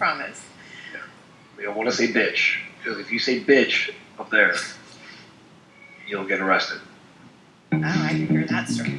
Promise. Yeah. We don't want to say bitch, because if you say bitch up there, you'll get arrested. Oh, I didn't hear that story.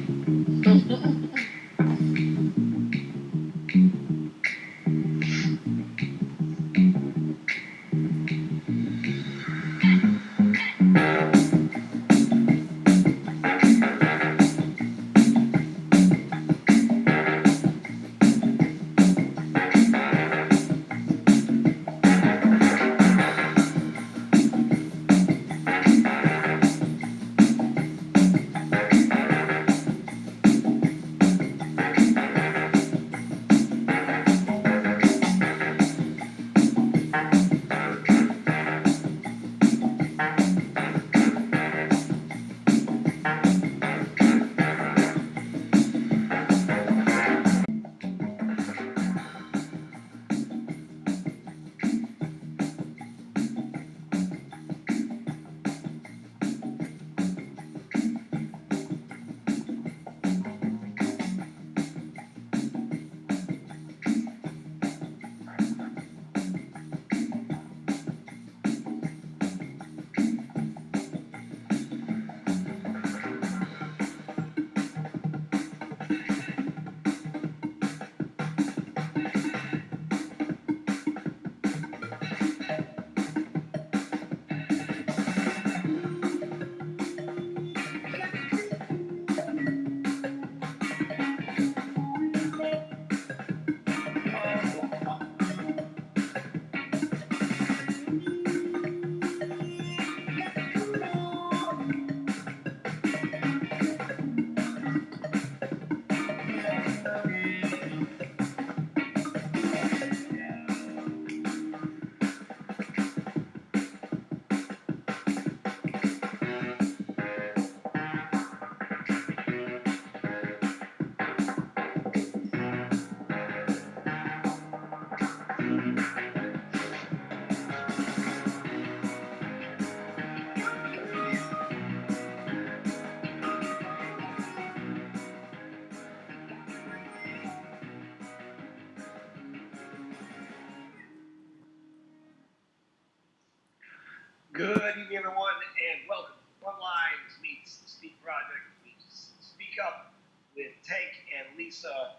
Good evening, everyone, and welcome to Frontlines meets the Speak Project meets Speak Up with Tank and Lisa.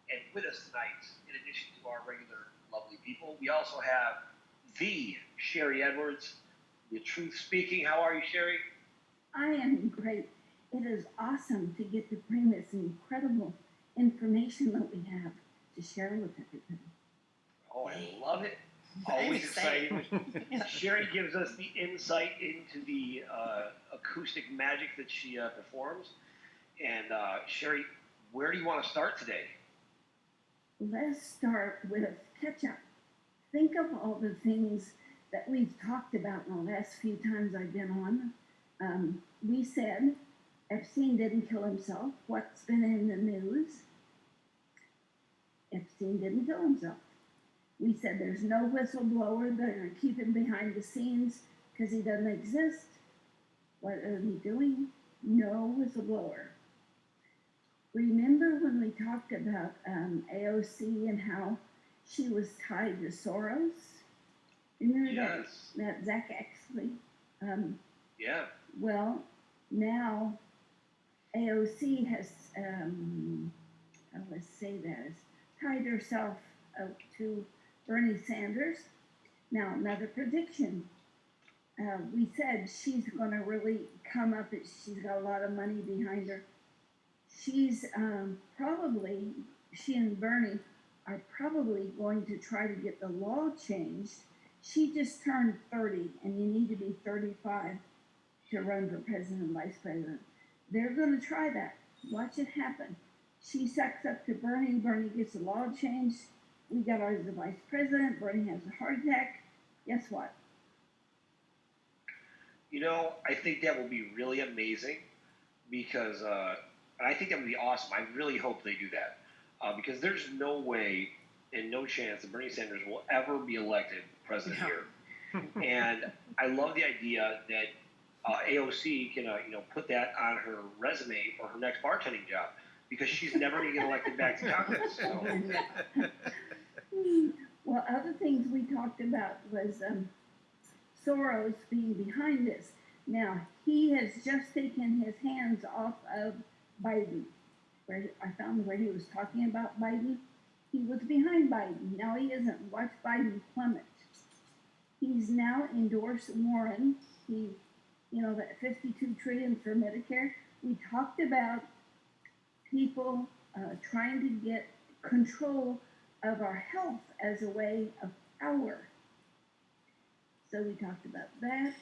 And with us tonight, in addition to our regular lovely people, we also have the Sherry Edwards, the Truth Speaking. How are you, Sherry? I am great. It is awesome to get to bring this incredible information that we have to share with everybody. Oh, I love it. Always excited. Sherry gives us the insight into the acoustic magic that she performs. And Sherry, where do you want to start today? Let's start with catch up. Think of all the things that we've talked about in the last few times I've been on. We said Epstein didn't kill himself. What's been in the news? Epstein didn't kill himself. We said there's no whistleblower. They're going to keep him behind the scenes because he doesn't exist. What are they doing? No whistleblower. Remember when we talked about AOC and how she was tied to Soros? Remember that Zach Exley? Yeah. Well, now AOC has, let's say that, has tied herself to Bernie Sanders. Now, another prediction. We said she's going to really come up. She's got a lot of money behind her. She's she and Bernie are probably going to try to get the law changed. She just turned 30, and you need to be 35 to run for president and vice president. They're going to try that. Watch it happen. She sucks up to Bernie. Bernie gets the law changed. We got her as the vice president. Bernie has a heart attack. Guess what? You know, I think that will be really amazing because I think that would be awesome. I really hope they do that because there's no way and no chance that Bernie Sanders will ever be elected president here. And I love the idea that AOC can put that on her resume for her next bartending job because she's never going to get elected back to Congress. So. Well, other things we talked about was Soros being behind this. Now, he has just taken his hands off of Biden. Where I found where he was talking about Biden, he was behind Biden. Now he isn't. Watch Biden plummet. He's now endorsed Warren. He, that 52 trillion for Medicare. We talked about people trying to get control of our health as a way of power. So we talked about that.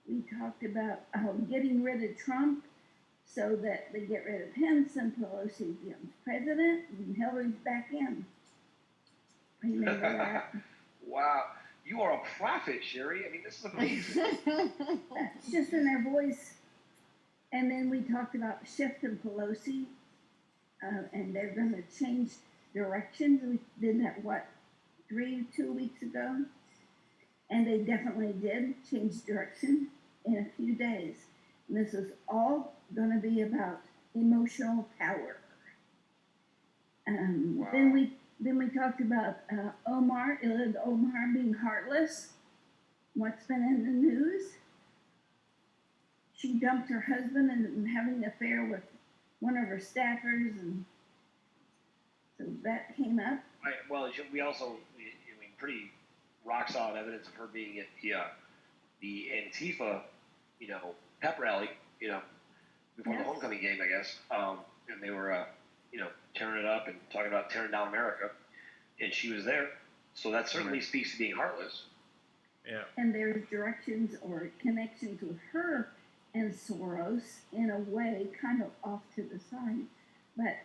We talked about getting rid of Trump so that they get rid of Pence and Pelosi becomes president and Hillary's back in. Remember that? Wow. You are a prophet, Sherry. I mean, this is amazing. That's just in their voice. And then we talked about shifting Pelosi, and they're going to change directions. We did that, 2 weeks ago? And they definitely did change direction in a few days. And this is all going to be about emotional power. Wow. Then we talked about Omar being heartless. What's been in the news? She dumped her husband and having an affair with one of her staffers, and so that came up. We also, pretty rock solid evidence of her being at the Antifa, pep rally, before the homecoming game, I guess. And they were, tearing it up and talking about tearing down America, and she was there. So that certainly speaks to being heartless. Yeah. And there's directions or connections with her and Soros in a way, kind of off to the side. But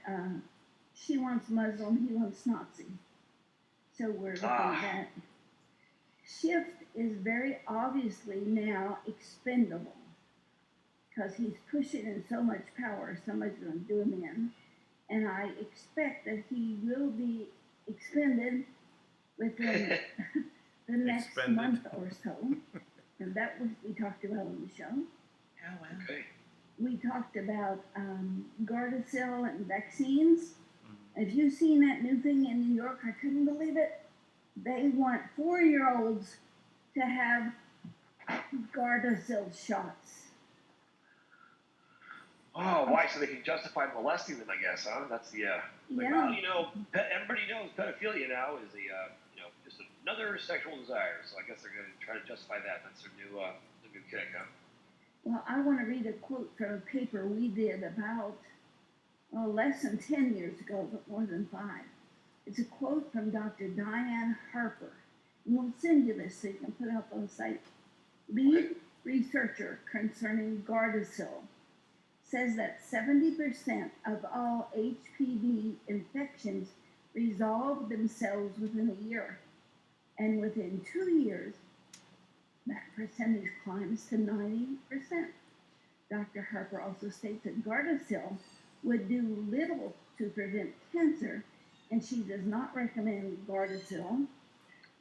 she wants Muslim, he wants Nazi. So we're looking at that. Schiff is very obviously now expendable because he's pushing in so much power, somebody's going to do him in. And I expect that he will be expended within the next month or so. And that was we talked about on the show. Oh, wow. Okay. We talked about Gardasil and vaccines. If you've seen that new thing in New York, I couldn't believe it. They want 4-year-olds to have Gardasil shots. Oh, why? So they can justify molesting them, I guess, huh? That's the, Yeah. well, everybody knows pedophilia now is just another sexual desire. So I guess they're going to try to justify that. That's their new kick, huh? Well, I want to read a quote from a paper we did about, less than 10 years ago, but more than 5. It's a quote from Dr. Diane Harper. And we'll send you this so you can put it up on the site. Lead researcher concerning Gardasil says that 70% of all HPV infections resolve themselves within a year. And within 2 years, that percentage climbs to 90%. Dr. Harper also states that Gardasil would do little to prevent cancer, and she does not recommend Gardasil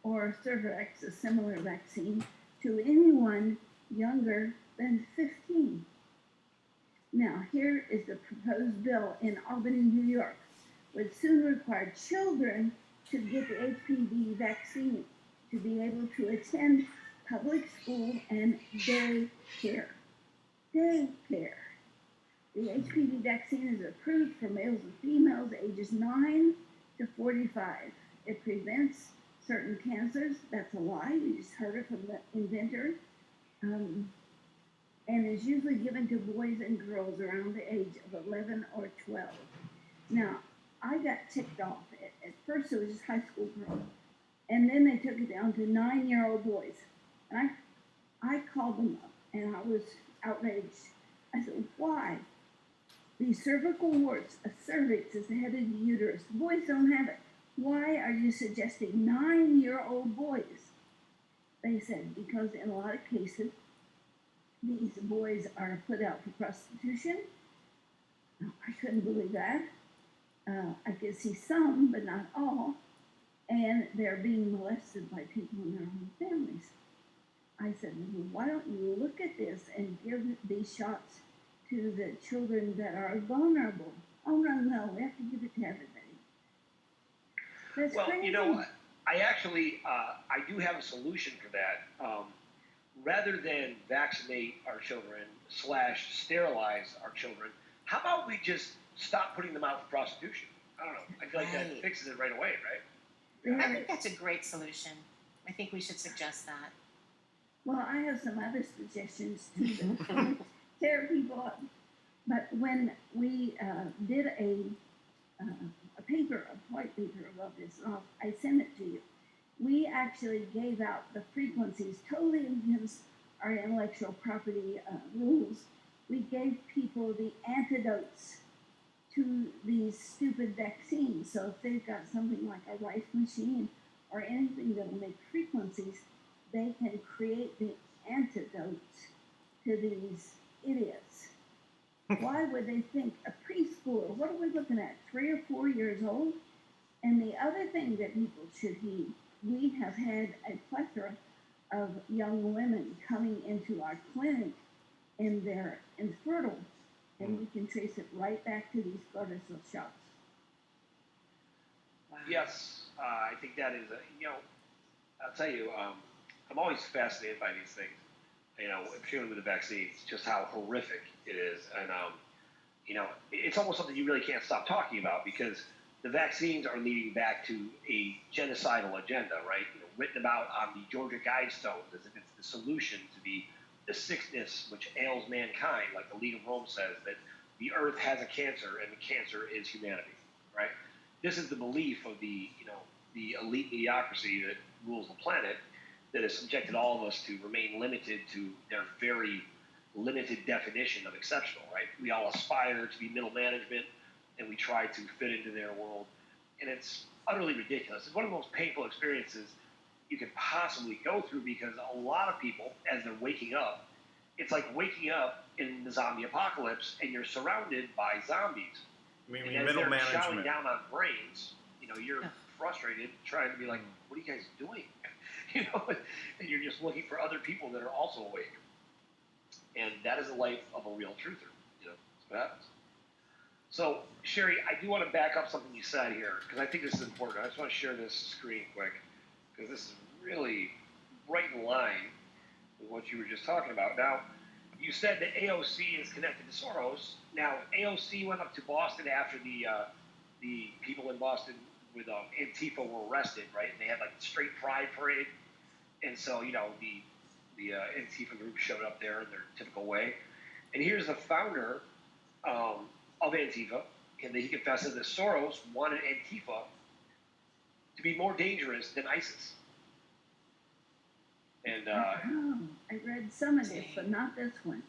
or Cervarix, a similar vaccine, to anyone younger than 15. Now, here is the proposed bill in Albany, New York, would soon require children to get the HPV vaccine to be able to attend public school and daycare. Daycare. The HPV vaccine is approved for males and females ages 9 to 45. It prevents certain cancers. That's a lie. You just heard it from the inventor. And is usually given to boys and girls around the age of 11 or 12. Now, I got ticked off. At first, it was just high school girls. And then they took it down to 9-year-old boys. And I called them up, and I was outraged. I said, why? The cervical warts, a cervix is the head of the uterus. Boys don't have it. Why are you suggesting 9-year-old boys? They said, because in a lot of cases, these boys are put out for prostitution. I couldn't believe that. I could see some, but not all. And they're being molested by people in their own families. I said, well, why don't you look at this and give these shots to the children that are vulnerable? Oh, no, we have to give it to everybody. That's Well, crazy. you know, I actually I do have a solution for that. Rather than vaccinate our children slash sterilize our children, how about we just stop putting them out for prostitution? I don't know. I feel like that Right. fixes it right away, right? I There, think that's a great solution. I think we should suggest that. well, I have some other suggestions too that tear people up. But when we did a paper, a white paper about this, and I sent it to you. We actually gave out the frequencies totally against our intellectual property rules. We gave people the antidotes to these stupid vaccines. So if they've got something like a life machine or anything that'll make frequencies, they can create the antidotes to these idiots. Why would they think a preschooler? What are we looking at? 3 or 4 years old? And the other thing that people should heed, we have had a plethora of young women coming into our clinic and they're infertile. And we can trace it right back to these gardasil shops. Wow. Yes, I think that is, I'll tell you, I'm always fascinated by these things. You know, particularly with the vaccines, just how horrific it is. And, it's almost something you really can't stop talking about because the vaccines are leading back to a genocidal agenda, right? Written about on the Georgia Guidestones as if it's the solution to the sickness which ails mankind, like the League of Rome says, that the earth has a cancer and the cancer is humanity, right? This is the belief of the elite mediocrity that rules the planet that has subjected all of us to remain limited to their very limited definition of exceptional, right? We all aspire to be middle management and we try to fit into their world. And it's utterly ridiculous. It's one of the most painful experiences you could possibly go through because a lot of people, as they're waking up, it's like waking up in the zombie apocalypse and you're surrounded by zombies. I mean, And as middle they're shouting management. down on brains, you're frustrated trying to be like, what are you guys doing? And you're just looking for other people that are also awake. And that is the life of a real truther. That's what happens. So, Sherry, I do want to back up something you said here because I think this is important. I just want to share this screen quick because this is really right in line with what you were just talking about. Now, you said that AOC is connected to Soros. Now, AOC went up to Boston after the people in Boston with Antifa were arrested, right? And they had like the straight pride parade. And so, the Antifa group showed up there in their typical way. And here's the founder of Antifa, and he confesses that Soros wanted Antifa to be more dangerous than ISIS. And I read some of this, but not this one.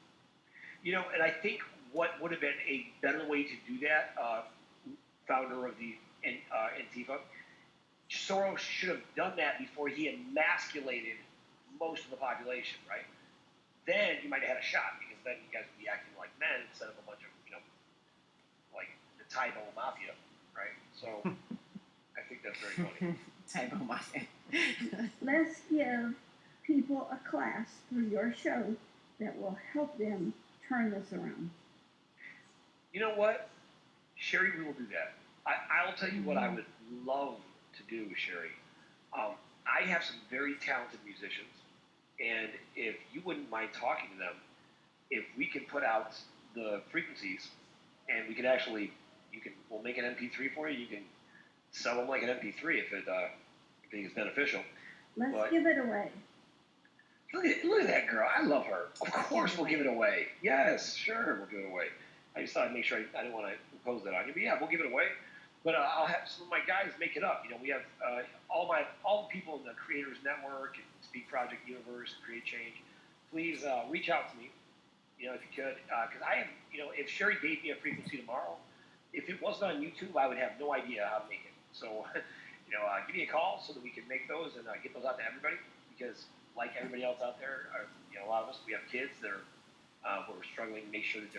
and I think what would have been a better way to do that, founder of the Antifa, Soros should have done that before he emasculated most of the population, right? Then you might have had a shot because then you guys would be acting like men instead of a bunch of, like the Tybo Mafia, right? So I think that's very funny. Typo Mafia. Let's give people a class through your show that will help them turn this around. You know what? Sherry, we will do that. I'll tell you what I would love to do, Sherry. I have some very talented musicians, and if you wouldn't mind talking to them, if we could put out the frequencies, and we could actually, we'll make an MP3 for you. You can sell them like an MP3 if it is beneficial. Let's give it away. Look at that girl. I love her. Of course we'll give it away. Yes, sure, we'll give it away. I just thought I'd make sure I didn't want to impose that on you. But yeah, we'll give it away. But I'll have some of my guys make it up. We have all the people in the Creators Network and Speak Project Universe, Create Change. Please reach out to me, if you could. Because I have, if Sherry gave me a frequency tomorrow, if it wasn't on YouTube, I would have no idea how to make it. So, give me a call so that we can make those and get those out to everybody. Because like everybody else out there, a lot of us, we have kids that are we're struggling to make sure that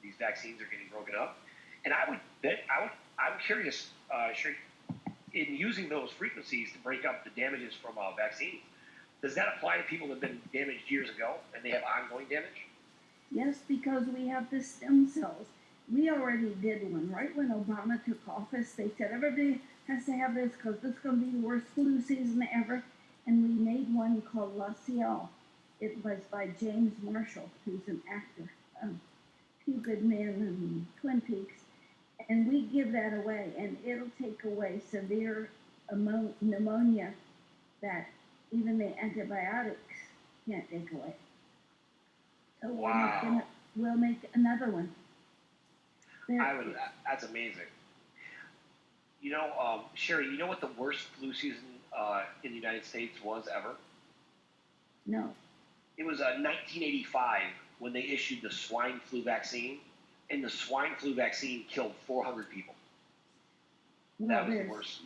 these vaccines are getting broken up. And I'm curious, Sherry, in using those frequencies to break up the damages from vaccines, does that apply to people that have been damaged years ago and they have ongoing damage? Yes, because we have the stem cells. We already did one. Right when Obama took office, they said everybody has to have this because this is going to be the worst flu season ever. And we made one called La Ciel. It was by James Marshall, who's an actor, Few Good Men and Twin Peaks. And we give that away, and it'll take away severe pneumonia that even the antibiotics can't take away. So Wow. we'll make another one. That's amazing. You know, Sherry, you know what the worst flu season in the United States was ever? No. It was 1985 when they issued the swine flu vaccine, and the swine flu vaccine killed 400 people. Well, That was the worst.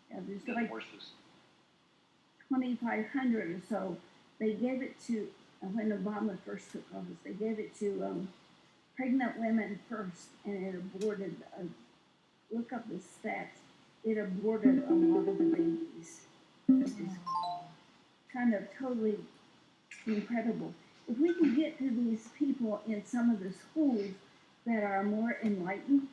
Yeah, there's The like worst flu. 2,500 or so. They gave it to, when Obama first took office, they gave it to pregnant women first, and it aborted, look up the stats, it aborted a lot of the babies. Which is kind of totally incredible. If we can get to these people in some of the schools that are more enlightened,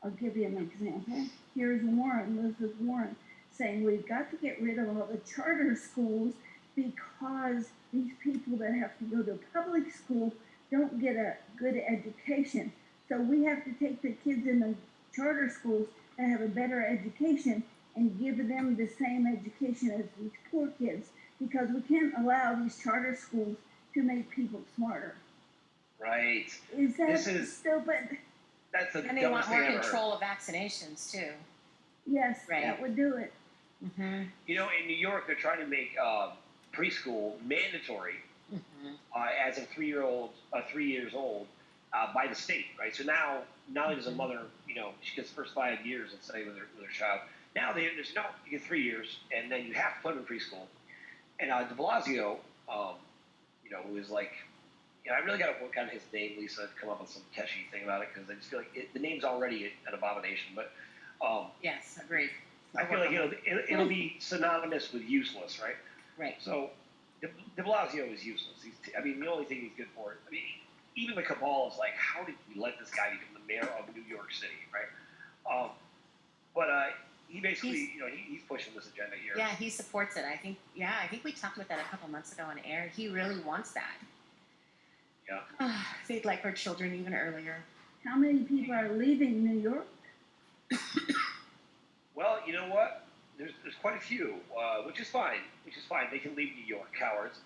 I'll give you an example. Here's Elizabeth Warren, saying we've got to get rid of all the charter schools because these people that have to go to public school don't get a good education. So we have to take the kids in the charter schools that have a better education and give them the same education as these poor kids, because we can't allow these charter schools to make people smarter. Right. Is that stupid? That's the And they dumbest want more thing I've ever control of vaccinations too. Yes, Right. that would do it. Mm-hmm. You know, in New York, they're trying to make preschool mandatory as a 3 years old by the state, right? So now there's a mother, you know, she gets the first 5 years, let's say, with her child. Now there's no, you get 3 years, and then you have to put them in preschool. And de Blasio, you know, who is like, you know, I really got to work on his name, Lisa, to come up with some catchy thing about it, because I just feel like the name's already an abomination. But Yes, agreed. I feel like it'll be synonymous with useless, right? Right. So de Blasio is useless. I mean, the only thing he's good for, I mean, even the cabal is like, how did we let this guy become the mayor of New York City, right? But he basically, you know, he's pushing this agenda here. Yeah, he supports it. I think we talked about that a couple months ago on air. He really wants that. Yeah. They'd like our children even earlier. How many people are leaving New York? Well, you know what? There's quite a few, which is fine. They can leave New York, cowards.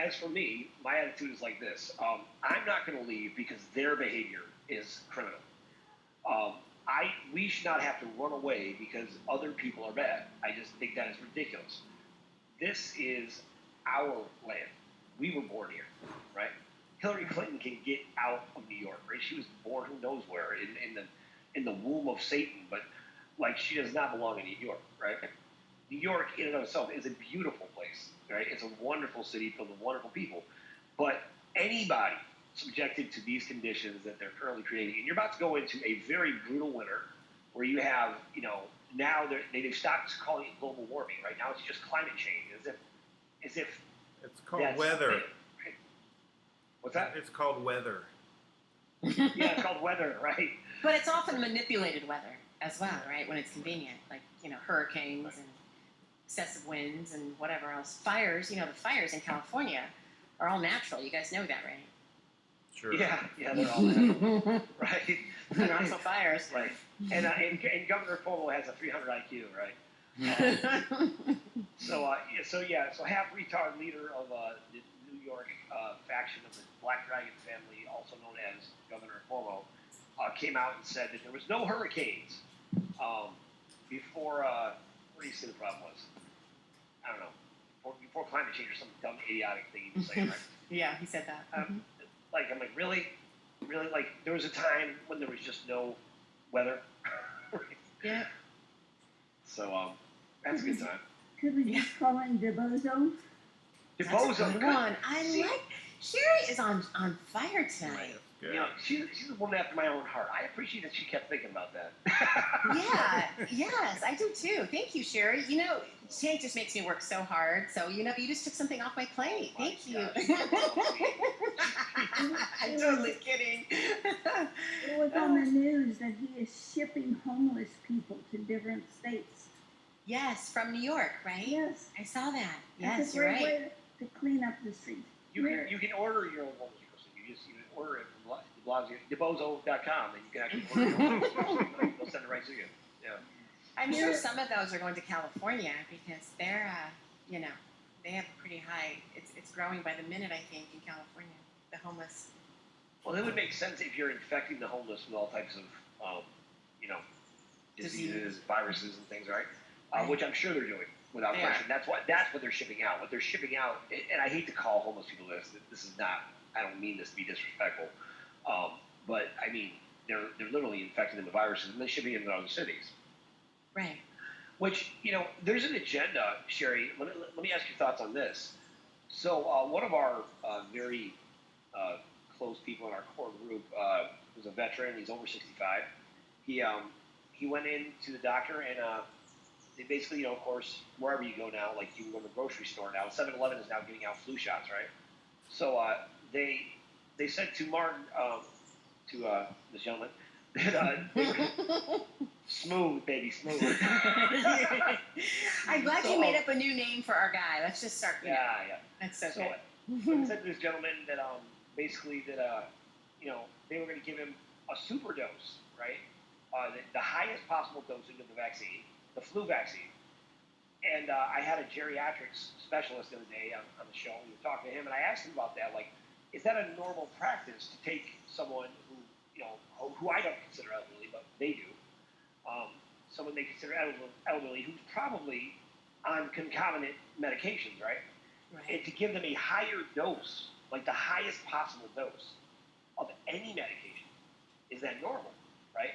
As for me, my attitude is like this. I'm not going to leave because their behavior is criminal. We should not have to run away because other people are bad. I just think that is ridiculous. This is our land. We were born here, right? Hillary Clinton can get out of New York, right? She was born who knows where, in the womb of Satan, but like she does not belong in New York, right? New York in and of itself is a beautiful place, right? It's a wonderful city filled with wonderful people. But anybody subjected to these conditions that they're currently creating, and you're about to go into a very brutal winter where you have, you know, now they've stopped calling it global warming, right? Now it's just climate change, as if it's called weather. Right? What's that? It's called weather. Yeah, it's called weather, right? But it's often manipulated weather as well, right? When it's convenient, like, you know, hurricanes and excessive winds and whatever else. Fires, you know, the fires in California are all natural. You guys know that, right? Sure. Yeah, they're all natural, right? They're also fires. Right. And Governor Cuomo has a 300 IQ, right? So half retard leader of the New York faction of the Black Dragon family, also known as Governor Cuomo, came out and said that there was no hurricanes before. What do you say the problem was? I don't know. Before climate change or some dumb idiotic thing he was saying, right? Yeah, he said that. Like, I'm like, really? Like, there was a time when there was just no weather. Yeah. So that's a good time. Could we just call him DeBozo? That's a good one. Like Sherry is on fire tonight. Good. You know, she's a woman after my own heart. I appreciate that she kept thinking about that. Yeah, yes, I do too. Thank you, Sherry. You know, Tank just makes me work so hard. So, you know, you just took something off my plate. Oh my Thank you. gosh. I'm totally kidding. It was on the news that he is shipping homeless people to different states. Yes, from New York, right? Yes. I saw that. That's Yes, a you're great right. way to clean up the streets. You can order your own homeless person. You order it from debozo.com, and you can actually order your own homeless person. They'll send it right to you. Yeah. I'm sure some of those are going to California because they're, you know, they have pretty high. It's growing by the minute, I think, in California. The homeless. Well, it would make sense if you're infecting the homeless with all types of, you know, diseases, viruses, and things, right? Which I'm sure they're doing without question. That's what they're shipping out. What they're shipping out, and I hate to call homeless people this. This is not. I don't mean this to be disrespectful, but I mean they're literally infecting them with viruses and they're shipping them to other cities. Right. Which, there's an agenda, Sherry. Let me ask your thoughts on this. So one of our very close people in our core group was a veteran. He's over 65. He went into the doctor and they basically, of course, wherever you go now, like you can go to the grocery store now. 7-Eleven is now giving out flu shots, right? So they said to Martin, to this gentleman, that smooth, baby, smooth. I'm glad you made up a new name for our guy. Let's just start. Yeah. That's so So they said to this gentleman that basically that they were going to give him a super dose, right? The highest possible dosage of the vaccine, the flu vaccine. And I had a geriatrics specialist the other day on the show. We were talking to him, and I asked him about that. Like, is that a normal practice to take someone who I don't consider elderly, but they do, someone they consider elderly who's probably on concomitant medications, right? And to give them a higher dose, like the highest possible dose of any medication, is that normal, right?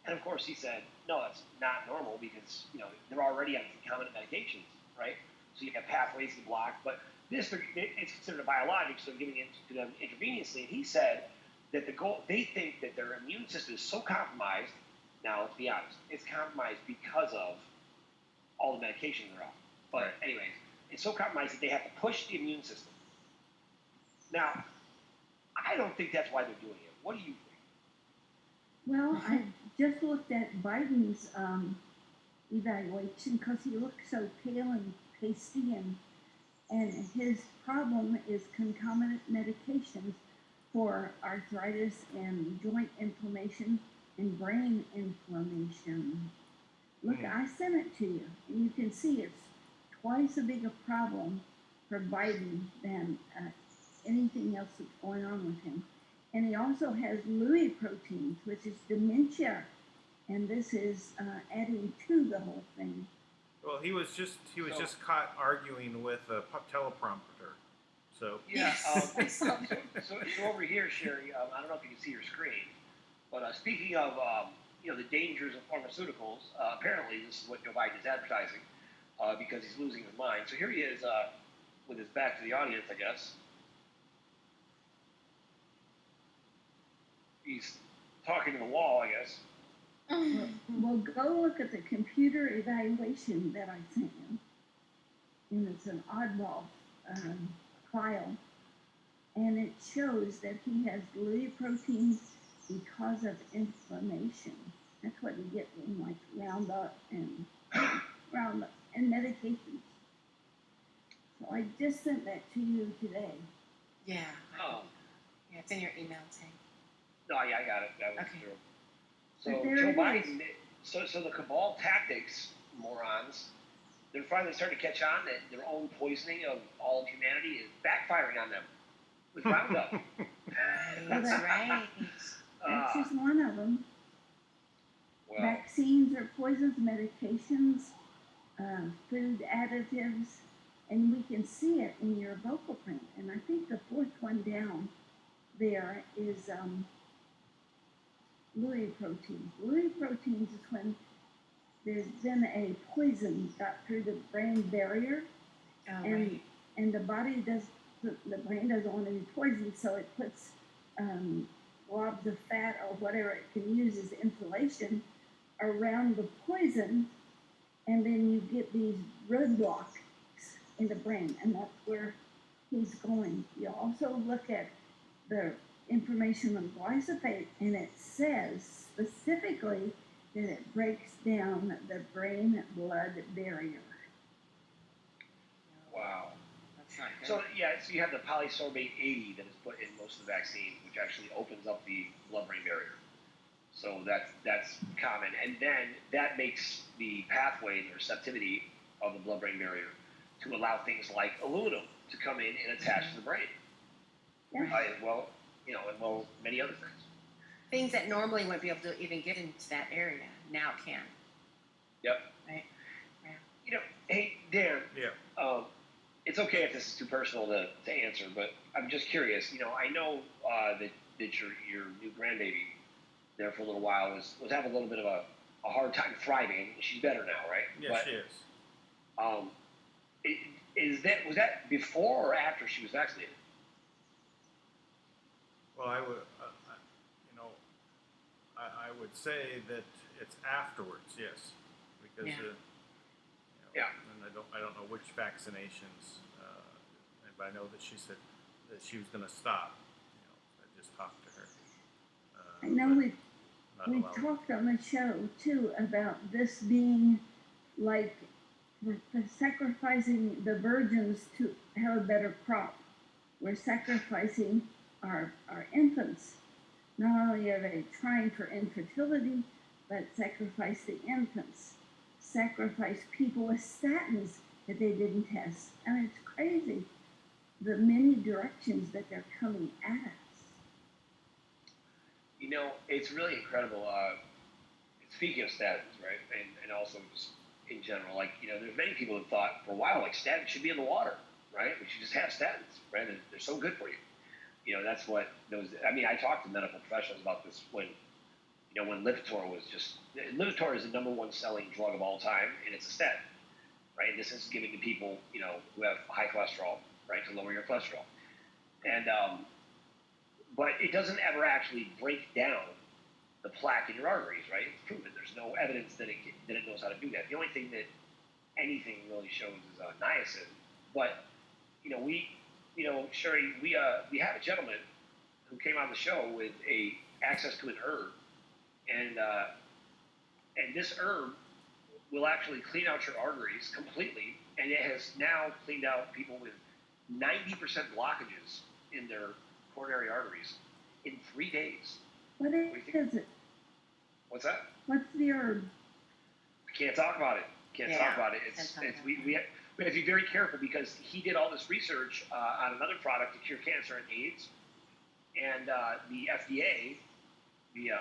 And of course he said, no, that's not normal because, they're already on concomitant medications, right? So you have pathways get blocked, but it's considered a biologic, so giving it to them intravenously. And he said that they think that their immune system is so compromised. Now, let's be honest, it's compromised because of all the medications they're on. But anyways, it's so compromised that they have to push the immune system. Now, I don't think that's why they're doing it. What do you think? Well, I just looked at Biden's evaluation because he looked so pale and pasty, and his problem is concomitant medications for arthritis and joint inflammation and brain inflammation. Look, I sent it to you, and you can see it's twice as big a problem for Biden than anything else that's going on with him. And he also has Lewy proteins, which is dementia, and this is adding to the whole thing. Well, he was just caught arguing with a teleprompter. So yeah. So over here, Sherry, I don't know if you can see your screen, but speaking of the dangers of pharmaceuticals, apparently this is what Joe Biden is advertising because he's losing his mind. So here he is with his back to the audience, I guess. He's talking to the wall, I guess. Well, go look at the computer evaluation that I sent you. And it's an oddball file. And it shows that he has Lewy proteins because of inflammation. That's what you get from like Roundup and medications. So I just sent that to you today. Yeah. Oh. Yeah, it's in your email too. No, yeah, I got it. That was true. So Joe Biden, so the cabal tactics, morons, they're finally starting to catch on that their own poisoning of all of humanity is backfiring on them with Roundup. That's right. That's just one of them. Well, vaccines are poisons, medications, food additives, and we can see it in your vocal print. And I think the fourth one down there is Lewy proteins. Lewy proteins is when there's been a poison got through the brain barrier, and the brain doesn't want to be poisoned, so it puts globs of fat or whatever it can use as insulation around the poison, and then you get these roadblocks in the brain, and that's where he's going. You also look at the information on glyphosate, and it says specifically that it breaks down the brain-blood barrier. Wow. That's not good. So yeah, so you have the polysorbate 80 that is put in most of the vaccines, which actually opens up the blood-brain barrier. So that's common, and then that makes the pathway, the receptivity of the blood-brain barrier, to allow things like aluminum to come in and attach to the brain. Yeah. And many other things. Things that normally wouldn't be able to even get into that area now can. Yep. Right. Yeah. Hey Dan. Yeah. It's okay if this is too personal to answer, but I'm just curious. I know that your new grandbaby there for a little while was having a little bit of a hard time thriving. She's better now, right? Yes, she is. Was that before or after she was vaccinated? Well, I would say that it's afterwards, yes, because Yeah. and I don't know which vaccinations, but I know that she said that she was going to stop. I just talked to her. I know we talked on the show too about this being like we're sacrificing the virgins to have a better crop. We're sacrificing our infants. Not only are they trying for infertility, but sacrifice the infants. Sacrifice people with statins that they didn't test. And it's crazy the many directions that they're coming at us. It's really incredible. Speaking of statins, right, and also just in general, there's many people who thought for a while, statins should be in the water, right? We should just have statins, right? They're so good for you. That's what those. I talked to medical professionals about this when Lipitor Lipitor is the #1 selling drug of all time, and it's a statin, right? This is given to people, who have high cholesterol, right, to lower your cholesterol, and but it doesn't ever actually break down the plaque in your arteries, right? It's proven. There's no evidence that it knows how to do that. The only thing that anything really shows is niacin. But Sherry, we have a gentleman who came on the show with access to an herb, and this herb will actually clean out your arteries completely, and it has now cleaned out people with 90% blockages in their coronary arteries in 3 days. What is it? What's that? What's the herb? I can't talk about it. We have to be very careful because he did all this research on another product to cure cancer and AIDS, and the FDA, the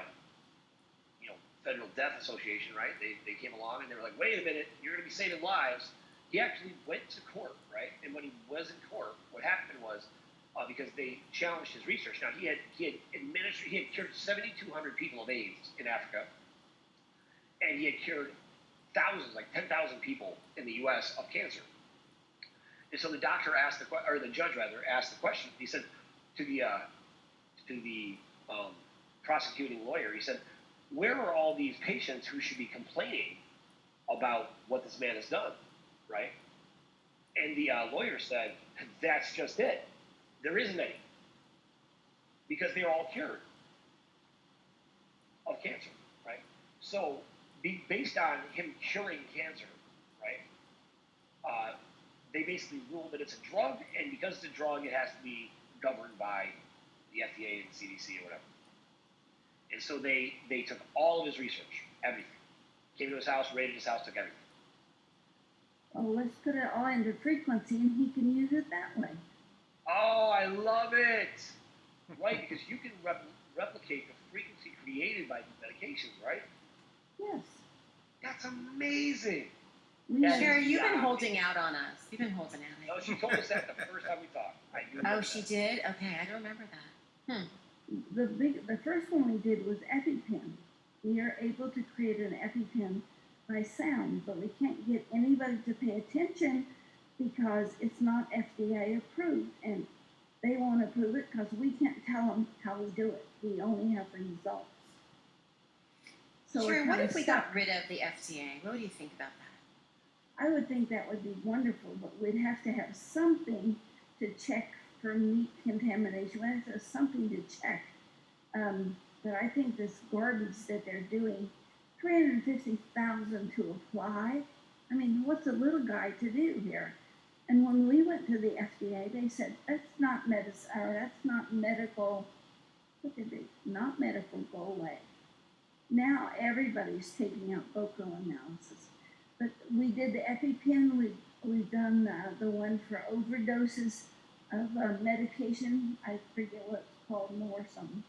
Federal Death Association, right? They came along and they were like, wait a minute, you're going to be saving lives. He actually went to court, right? And when he was in court, what happened was because they challenged his research. Now he had cured 7,200 people of AIDS in Africa, and he had cured thousands, like 10,000 people in the U.S. of cancer. And so the judge asked the question. He said to the prosecuting lawyer, he said, "Where are all these patients who should be complaining about what this man has done?" Right? And the lawyer said, "That's just it. There isn't any, because they're all cured of cancer, right?" So, based on him curing cancer, right, they basically ruled that it's a drug, and because it's a drug, it has to be governed by the FDA and CDC or whatever. And so they took all of his research, everything, came to his house, raided his house, took everything. Well, let's put it all into frequency, and he can use it that way. Oh, I love it! Right, because you can replicate the frequency created by these medications, right? Yes. That's amazing! Sherry, you've been holding out on us. You've been holding out. No, she told us that the first time we talked. Oh, she did? Okay, I don't remember that. The first one we did was EpiPen. We are able to create an EpiPen by sound, but we can't get anybody to pay attention because it's not FDA approved, and they won't approve it because we can't tell them how we do it. We only have results. So Sherry, what if we got rid of the FDA? What would you think about that? I would think that would be wonderful, but we'd have to have something to check for meat contamination. We'd have to have something to check. But I think this garbage that they're doing, $350,000 to apply. I mean, what's a little guy to do here? And when we went to the FDA, they said that's not medicine, or that's not medical. What did they? Not medical. Go away. Now everybody's taking out vocal analysis. But we did the EpiPen. We've done the one for overdoses of medication. I forget what it's called, more something.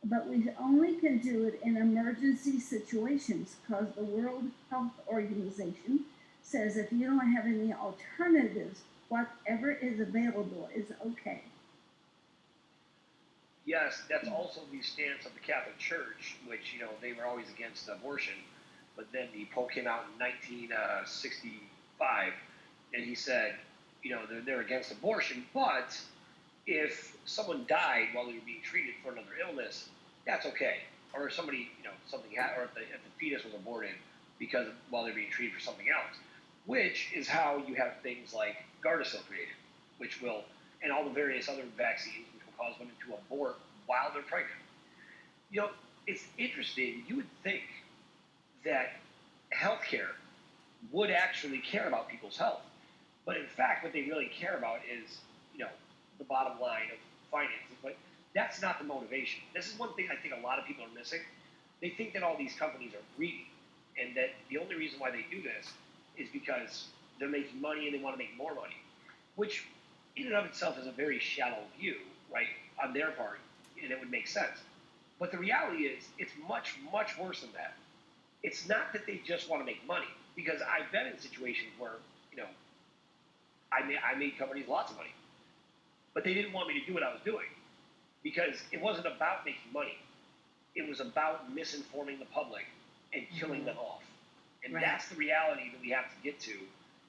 But we only can do it in emergency situations because the World Health Organization says if you don't have any alternatives, whatever is available is okay. Yes, that's also the stance of the Catholic Church, which, you know, they were always against abortion. But then the Pope came out in 1965 and he said, you know, they're against abortion, but if someone died while they were being treated for another illness, that's okay. Or if somebody, you know, something or if the fetus was aborted because while they're being treated for something else, which is how you have things like Gardasil created, which will, and all the various other vaccines, which will cause women to abort while they're pregnant. You know, it's interesting. You would think that healthcare would actually care about people's health. But in fact, what they really care about is, you know, the bottom line of finances. But that's not the motivation. This is one thing I think a lot of people are missing. They think that all these companies are greedy and that the only reason why they do this is because they're making money and they want to make more money, which in and of itself is a very shallow view, right, on their part, and it would make sense. But the reality is it's much, much worse than that. It's not that they just want to make money, because I've been in situations where, you know, I made companies lots of money, but they didn't want me to do what I was doing because it wasn't about making money. It was about misinforming the public and killing them off. And that's the reality that we have to get to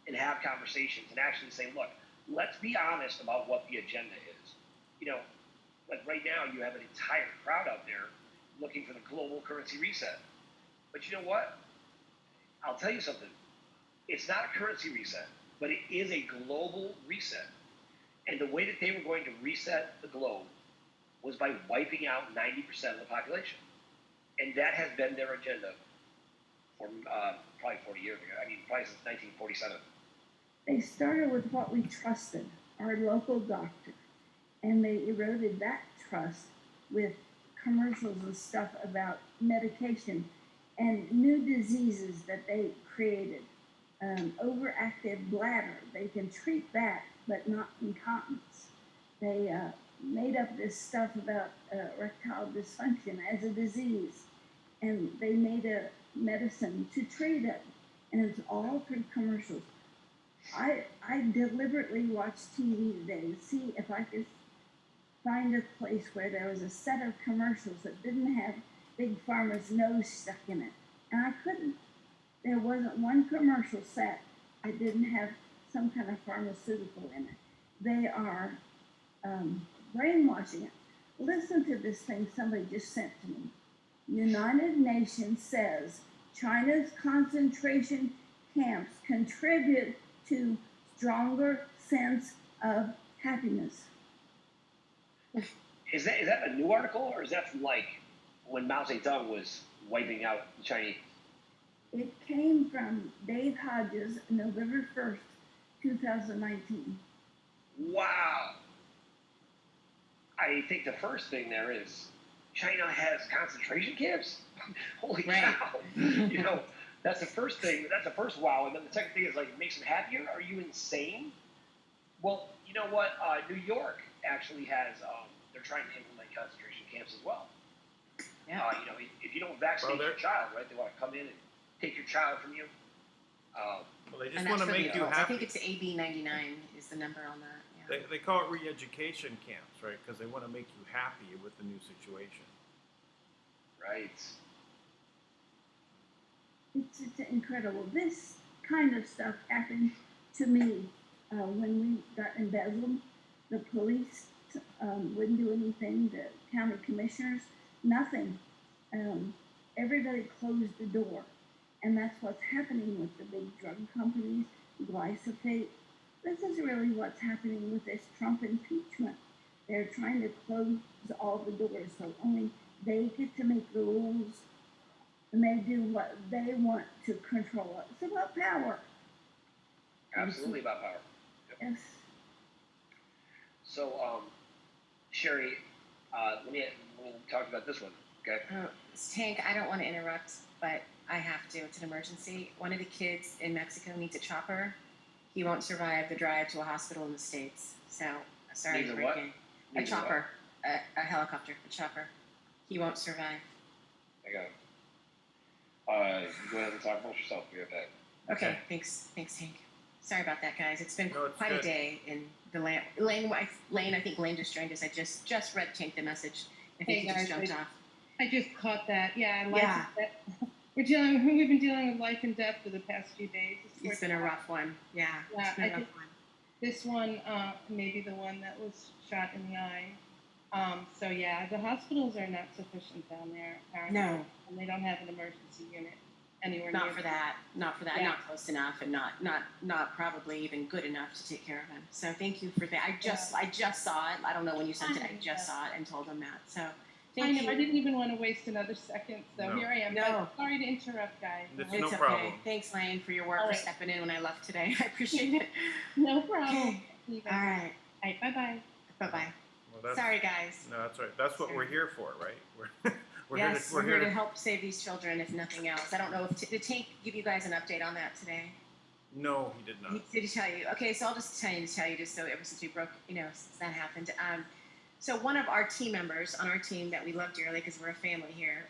and have conversations and actually say, look, let's be honest about what the agenda is. You know, like right now you have an entire crowd out there looking for the global currency reset. But you know what? I'll tell you something. It's not a currency reset, but it is a global reset. And the way that they were going to reset the globe was by wiping out 90% of the population. And that has been their agenda for probably 40 years ago. I mean, probably since 1947. They started with what we trusted, our local doctor, and they eroded that trust with commercials and stuff about medication and new diseases that they created. Overactive bladder, they can treat that, but not incontinence. They made up this stuff about erectile dysfunction as a disease, and they made a medicine to treat it, and it's all through commercials. I deliberately watched TV today to see if I could find a place where there was a set of commercials that didn't have Big Pharma's nose stuck in it, and I couldn't. There wasn't one commercial set I didn't have some kind of pharmaceutical in it. They are brainwashing it. Listen to this thing somebody just sent to me. United Nations says China's concentration camps contribute to stronger sense of happiness. Is that a new article, or is that from like when Mao Zedong was wiping out the Chinese? It came from Dave Hodges, November 1st, 2019. Wow. I think the first thing there is China has concentration camps? Holy cow. You know, that's the first thing. That's the first wow. And then the second thing is like, it makes them happier? Are you insane? Well, you know what? New York actually has, they're trying to implement concentration camps as well. Yeah. You know, if you don't vaccinate your child, right, they want to come in and take your child from you. Well, they just want to make you happy. I think it's AB 99 is the number on that. Yeah. They call it re-education camps, right? Because they want to make you happy with the new situation. Right. It's incredible. This kind of stuff happened to me when we got embezzled. The police wouldn't do anything. The county commissioners, nothing. Everybody closed the door. And that's what's happening with the big drug companies, glyphosate. This is really what's happening with this Trump impeachment. They're trying to close all the doors so only they get to make the rules and they do what they want to control it. It's about power. Absolutely about power. Yep. Yes. So, Sherry, let me talk about this one. Okay. Tank, I don't want to interrupt, but I have to. It's an emergency. One of the kids in Mexico needs a chopper. He won't survive the drive to a hospital in the States. So, sorry Needs to a break what? in. A Needs a chopper. A helicopter. A chopper. He won't survive. I got it. Go ahead and talk about yourself. We have that. Okay. Thanks, Tank. Sorry about that, guys. It's been No, it's quite good. a day in the Lane. I think Lane just joined us. I just read Tank the message. I think Hey, he just guys, jumped off. I just caught that. Yeah, Yeah. we've been dealing with life and death for the past few days. It's been a rough one. Yeah. Yeah, It's been a I rough think- one. This one, maybe the one that was shot in the eye. So yeah, the hospitals are not sufficient down there apparently, No. and they don't have an emergency unit anywhere Not near. for that. Not for that. Yeah. Not close enough, and not probably even good enough to take care of him. So thank you for that. I just saw it. I don't know when you sent it. I just saw it and told him that. So I thank know. you. I didn't even want to waste another second. So No. here I am. No. But sorry to interrupt, guys. It's It's no okay. problem. Thanks, Lane, for your work All for right. stepping in when I left today. I appreciate it. No problem. Okay. You guys- All right. All right. Bye bye. Bye bye. Well, that's, Sorry, guys. No, that's right. That's what we're here for, right? We're Yes, we're we're here here to help save these children, if nothing else. I don't know if did Tank give you guys an update on that today. No, he did not. Did he tell you? Okay, so I'll just tell you just so ever since we broke, since that happened. So one of our team members on our team that we love dearly because we're a family here,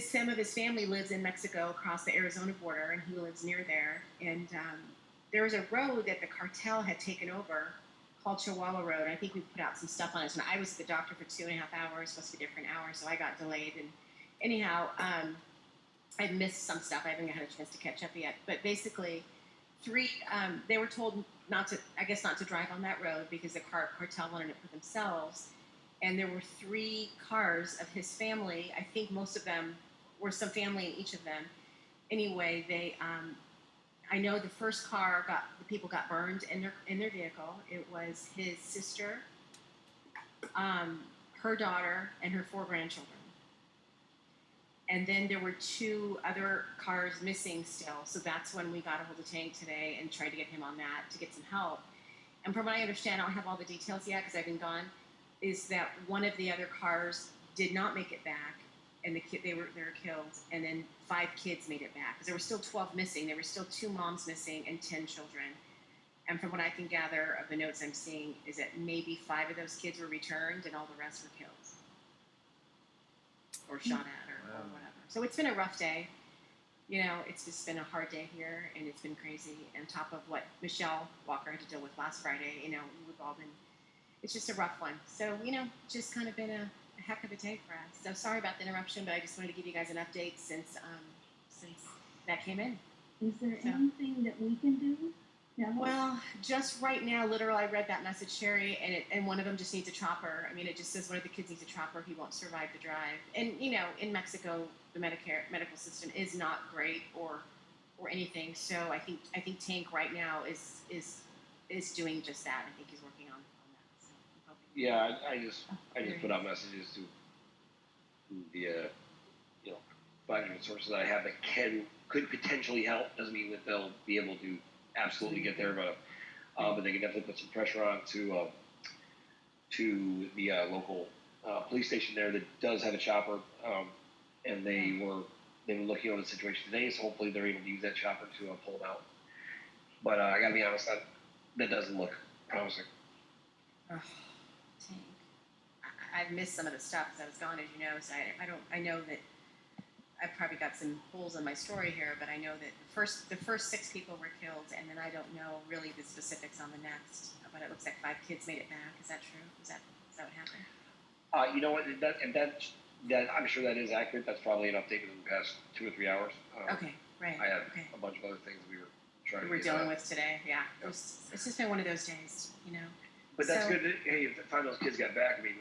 some of his family lives in Mexico across the Arizona border, and he lives near there. And there was a road that the cartel had taken over called Chihuahua Road. I think we put out some stuff on it. And I was at the doctor for 2.5 hours, supposed to be different hours, so I got delayed. And anyhow, I missed some stuff. I haven't had a chance to catch up yet. But basically, they were told not to drive on that road because the cartel wanted it for themselves. And there were 3 cars of his family. I think most of them were some family in each of them. Anyway, I know the first car the people got burned in their vehicle. It was his sister, her daughter, and her 4 grandchildren. And then there were 2 other cars missing still. So that's when we got a hold of Tank today and tried to get him on that to get some help. And from what I understand, I don't have all the details yet because I've been gone, is that one of the other cars did not make it back, and they were killed. And then 5 kids made it back because there were still 12 missing. There were still 2 moms missing and 10 children. And from what I can gather of the notes I'm seeing, is that maybe 5 of those kids were returned and all the rest were killed or shot at or whatever. So it's been a rough day. It's just been a hard day here, and it's been crazy. On top of what Michelle Walker had to deal with last Friday, we've all been. It's just a rough one. So just kind of been a heck of a day for us. So sorry about the interruption, but I just wanted to give you guys an update since that came in. Is there So- anything that we can do? No. Well, just right now, literally, I read that message, Sherry, and one of them just needs a chopper. I mean, it just says one of the kids needs a chopper. He won't survive the drive. And in Mexico, the medical system is not great or anything. So I think Tank right now is doing just that. I think he's working on that. So I'm hoping. Yeah, I just put out messages to the five different sources that I have that could potentially help. Doesn't mean that they'll be able to absolutely get there, but they can definitely put some pressure on to the local police station there that does have a chopper, and they were looking over the situation today, so hopefully they're able to use that chopper to pull them out. But I gotta be honest, that doesn't look promising. Oh, Tank. I've missed some of the stuff because I was gone, as you know. So I know that I've probably got some holes in my story here, but I know that the first 6 people were killed, and then I don't know really the specifics on the next. But it looks like 5 kids made it back. Is that true? Is that what happened? You know what? That I'm sure that is accurate. That's probably an update within the past 2 or 3 hours. Okay, right. I have Okay. a bunch of other things we were trying We to were get dealing done. with today. Yeah, Yep. it's just been one of those days, But that's So- good. Hey, if those kids got back, I mean,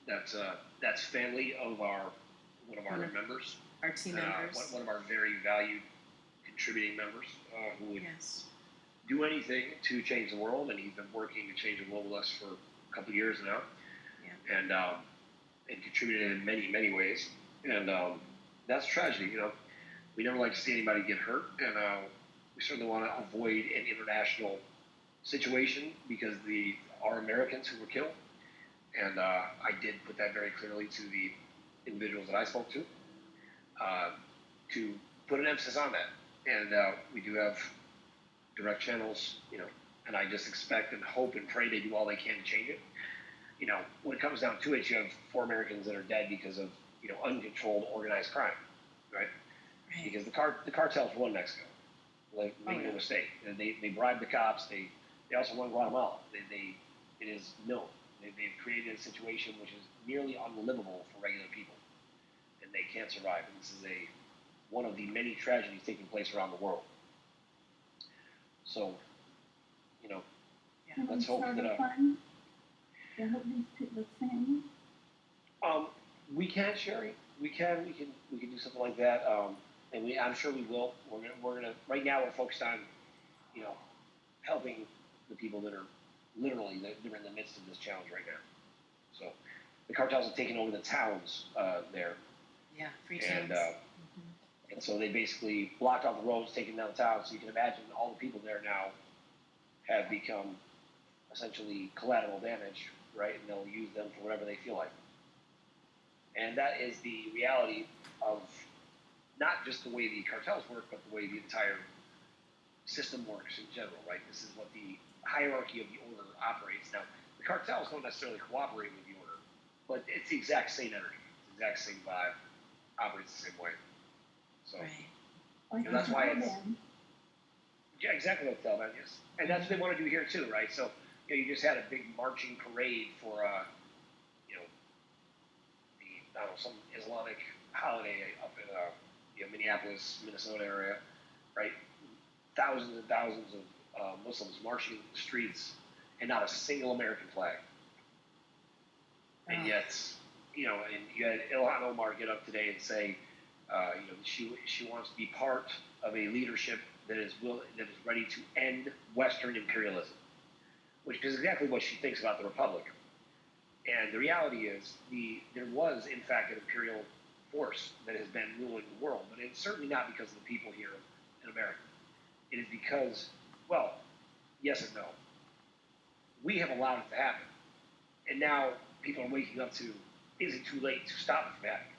that's family of one of our Mhm. members, Our team members. one of our very valued contributing members who would Yes. do anything to change the world, and he's been working to change the world with us for a couple of years now, Yeah. and contributed in many ways, and that's tragedy. We never like to see anybody get hurt, and we certainly want to avoid an international situation because are Americans who were killed. And I did put that very clearly to the individuals that I spoke to put an emphasis on that. And we do have direct channels, and I just expect and hope and pray they do all they can to change it. When it comes down to it, you have 4 Americans that are dead because of, uncontrolled organized crime, right? Because the cartels run Mexico. Like, make no mistake. They bribe the cops. They also run Guatemala. It is known. They've created a situation which is nearly unlivable for regular people, and they can't survive. And this is one of the many tragedies taking place around the world. So, let's hope that. To help these people's families. We can, Sherry. We can do something like that. And I'm sure we will. We're gonna. Right now, we're focused on, helping the people that are literally they're in the midst of this challenge right now. So, the cartels have taken over the towns there. Yeah, free towns. And so they basically blocked off the roads, taking down the towns. So you can imagine all the people there now have become essentially collateral damage, right? And they'll use them for whatever they feel like. And that is the reality of not just the way the cartels work, but the way the entire system works in general, right? This is what the hierarchy of the order operates. Now, the cartels don't necessarily cooperate with the order, but it's the exact same energy, it's the exact same vibe, operates the same way. So, that's why it's... Yeah, exactly like Taliban, yes. And that's what they want to do here too, right? So, you just had a big marching parade for, some Islamic holiday up in Minneapolis, Minnesota area, right? Thousands and thousands of Muslims marching the streets, and not a single American flag. And yet, and you had Ilhan Omar get up today and say, she wants to be part of a leadership that is ready to end Western imperialism, which is exactly what she thinks about the Republic. And the reality is, there was, in fact, an imperial force that has been ruling the world, but it's certainly not because of the people here in America. It is because, well, yes and no. We have allowed it to happen. And now people are waking up to, is it too late to stop it from happening?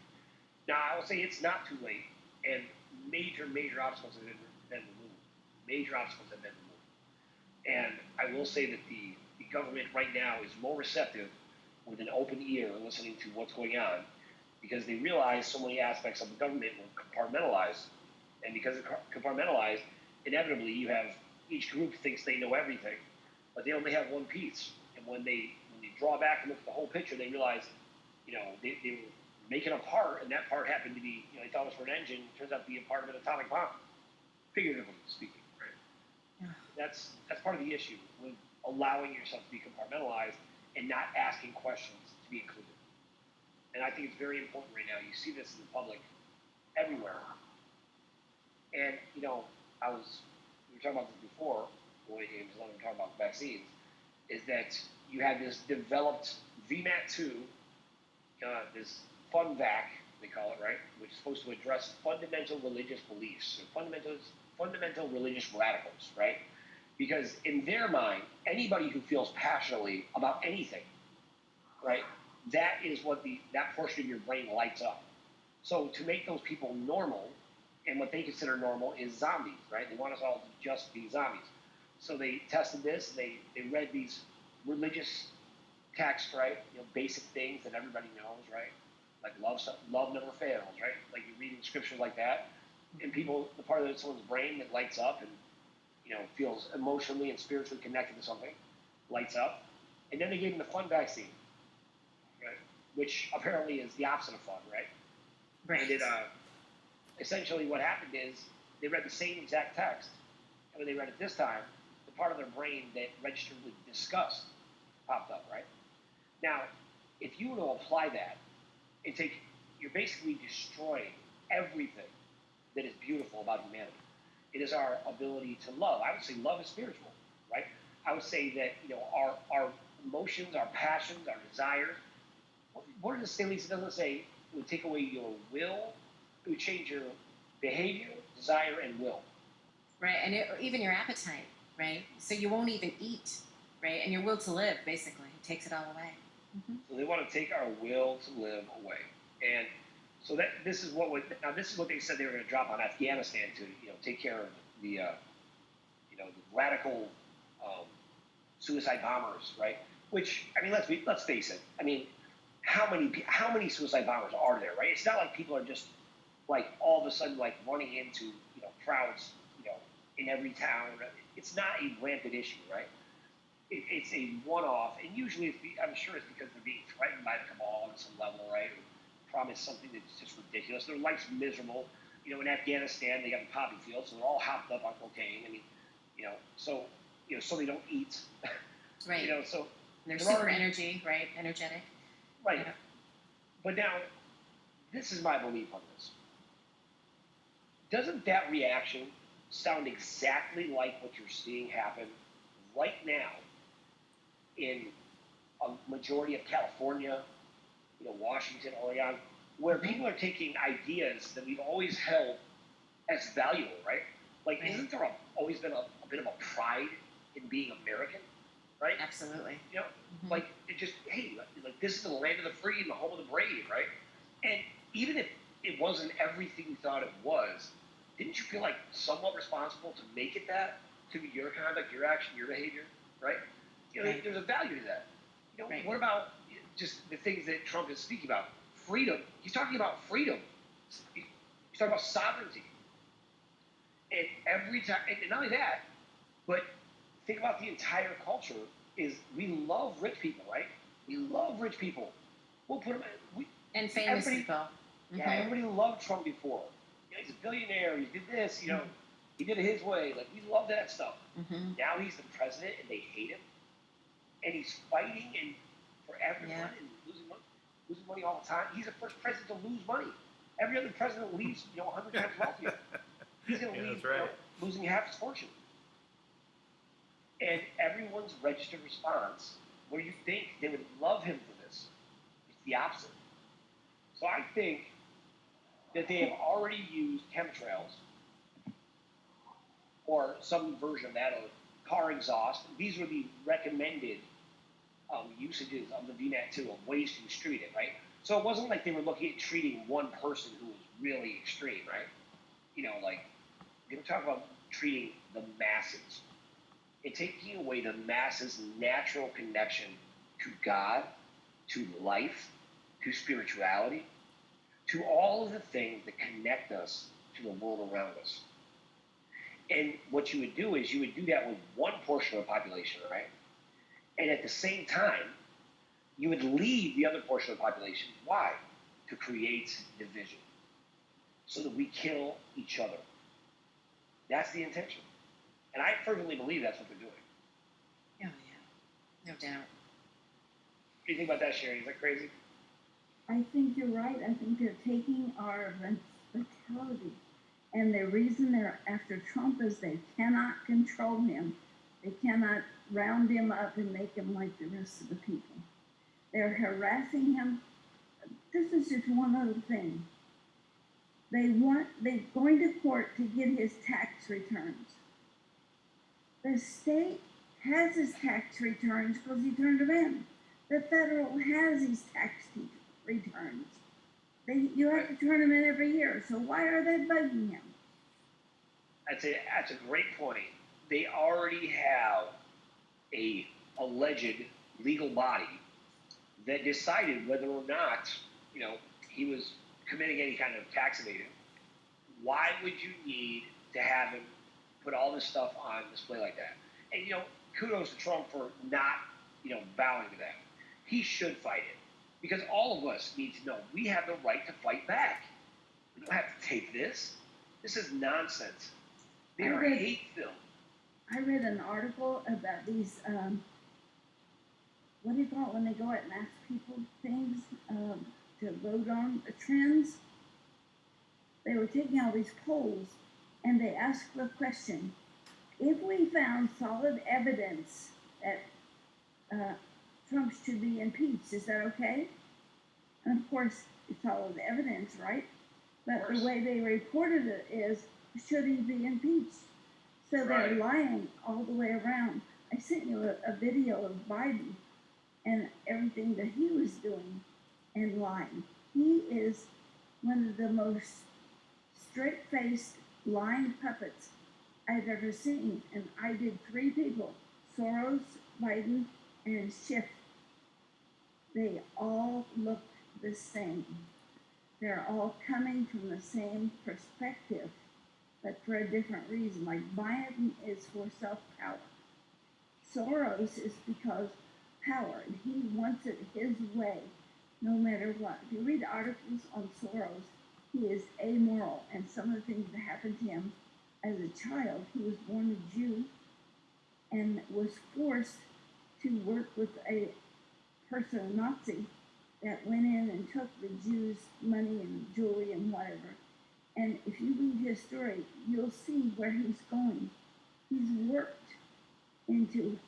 Now, I will say it's not too late, and major obstacles have been removed. Major obstacles have been removed. And I will say that the government right now is more receptive with an open ear listening to what's going on, because they realize so many aspects of the government were compartmentalized. And because it's compartmentalized, inevitably you have each group thinks they know everything, but they only have one piece. And when they draw back and look at the whole picture, they realize, they were making a part, and that part happened to be, they thought it was for an engine, it turns out to be a part of an atomic bomb, figuratively speaking. Right? Yeah. That's part of the issue with allowing yourself to be compartmentalized and not asking questions to be included. And I think it's very important right now. You see this in the public everywhere. And, we were talking about this before, when we were talking about vaccines, is that you have this developed VMAT2, this FUNVAC, they call it, right, which is supposed to address fundamental religious beliefs, or fundamental religious radicals, right? Because in their mind, anybody who feels passionately about anything, right, that is what that portion of your brain lights up. So to make those people normal, and what they consider normal is zombies, right? They want us all to just be zombies. So they tested this, and they read these religious texts, right? Basic things that everybody knows, right? Like love never fails, right? Like you're reading scriptures like that, and people, the part of someone's brain that lights up and feels emotionally and spiritually connected to something, lights up. And then they gave them the fun vaccine, right? Which apparently is the opposite of fun, right? Right. And essentially what happened is they read the same exact text, and when they read it this time, the part of their brain that registered with disgust popped up, right? Now, if you were to apply that, you're basically destroying everything that is beautiful about humanity. It is our ability to love. I would say love is spiritual, right? I would say that our emotions, our passions, our desires. What does it say, Lisa? It doesn't say it would take away your will, it would change your behavior, desire, and will. Right, and even your appetite, right? So you won't even eat, right? And your will to live, basically, it takes it all away. Mm-hmm. So they want to take our will to live away, and so that this is what this is what they said they were going to drop on Afghanistan to take care of the the radical suicide bombers, right? Which, I mean, let's face it. I mean, how many suicide bombers are there, right? It's not like people are just like all of a sudden like running into crowds in every town. It's not a rampant issue, right? It's a one-off, and usually I'm sure it's because they're being threatened by the cabal on some level, right? Or promise something that's just ridiculous. Their life's miserable. In Afghanistan they got the poppy fields, so they're all hopped up on cocaine. I mean, so so they don't eat. Right. So they're super energetic. Right. Yeah. But now, this is my belief on this. Doesn't that reaction sound exactly like what you're seeing happen right now in a majority of California, Washington, Oregon, where people are taking ideas that we've always held as valuable, right? Like, Right. Isn't there always been a bit of a pride in being American, right? Absolutely. Mm-hmm. Like, it just, hey, like this is the land of the free and the home of the brave, right? And even if it wasn't everything you thought it was, didn't you feel like somewhat responsible to make it that, to be your conduct, your action, your behavior, right? Right. There's a value to that. Right. What about just the things that Trump is speaking about? Freedom. He's talking about freedom. He's talking about sovereignty. And every time, and not only that, but think about the entire culture is we love rich people, right? We love rich people. We'll put them and famous people. Yeah, everybody loved Trump before. He's a billionaire. He did this. He did it his way. Like, we love that stuff. Mm-hmm. Now he's the president, and they hate him, and he's fighting for everyone and losing money all the time. He's the first president to lose money. Every other president leaves 100 times wealthier. He's going to leave losing half his fortune. And everyone's registered response, where you think they would love him for this, it's the opposite. So I think that they have already used chemtrails or some version of that, or car exhaust. These were the recommended usages of the VNet-2 of ways to distribute it, right? So it wasn't like they were looking at treating one person who was really extreme, right? Like they were talking about treating the masses and taking away the masses' natural connection to God, to life, to spirituality, to all of the things that connect us to the world around us. And what you would do is you would do that with one portion of the population, right? And at the same time, you would leave the other portion of the population. Why? To create division, so that we kill each other. That's the intention. And I fervently believe that's what they're doing. Oh, yeah. No doubt. What do you think about that, Sherry? Is that crazy? I think you're right. I think they're taking our vitality. And the reason they're after Trump is they cannot control him. They cannot round him up and make him like the rest of the people. They're harassing him. This is just one other thing. They're going to court to get his tax returns. The state has his tax returns because he turned them in. The federal has his tax returns. You have to turn them in every year. So why are they bugging him? That's a great point. They already have a alleged legal body that decided whether or not he was committing any kind of tax evasion. Why would you need to have him put all this stuff on display like that? And kudos to Trump for not bowing to that. He should fight it, because all of us need to know we have the right to fight back. We don't have to take this. This is nonsense. They are hate-filled. I read an article about these, what do you call it when they go out and ask people things to vote on the trends? They were taking all these polls and they asked the question, if we found solid evidence that Trump should be impeached, is that okay? And of course, it's solid evidence, right? But the way they reported it is, should he be impeached? So they're Right. lying all the way around. I sent you a video of Biden and everything that he was doing and lying. He is one of the most straight-faced lying puppets I've ever seen. And I did 3 people, Soros, Biden, and Schiff. They all look the same. They're all coming from the same perspective, but for a different reason. Like Biden is for self-power. Soros is because power, and he wants it his way, no matter what. If you read articles on Soros, he is amoral, and some of the things that happened to him as a child, he was born a Jew and was forced to work with a person, a Nazi, that went in and took the Jews' money and jewelry and whatever. And if you read his story, you'll see where he's going. He's worked into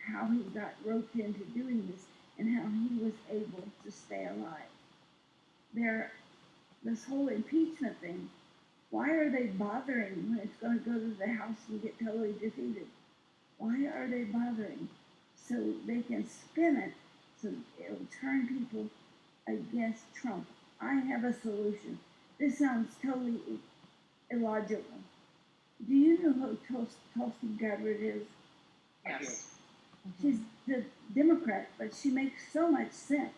how he got roped into doing this and how he was able to stay alive. This whole impeachment thing, why are they bothering when it's going to go to the House and get totally defeated? Why are they bothering? So they can spin it so it'll turn people against Trump. I have a solution. This sounds totally illogical. Do you know who Tulsi Gabbard is? Yes. She's the Democrat, but she makes so much sense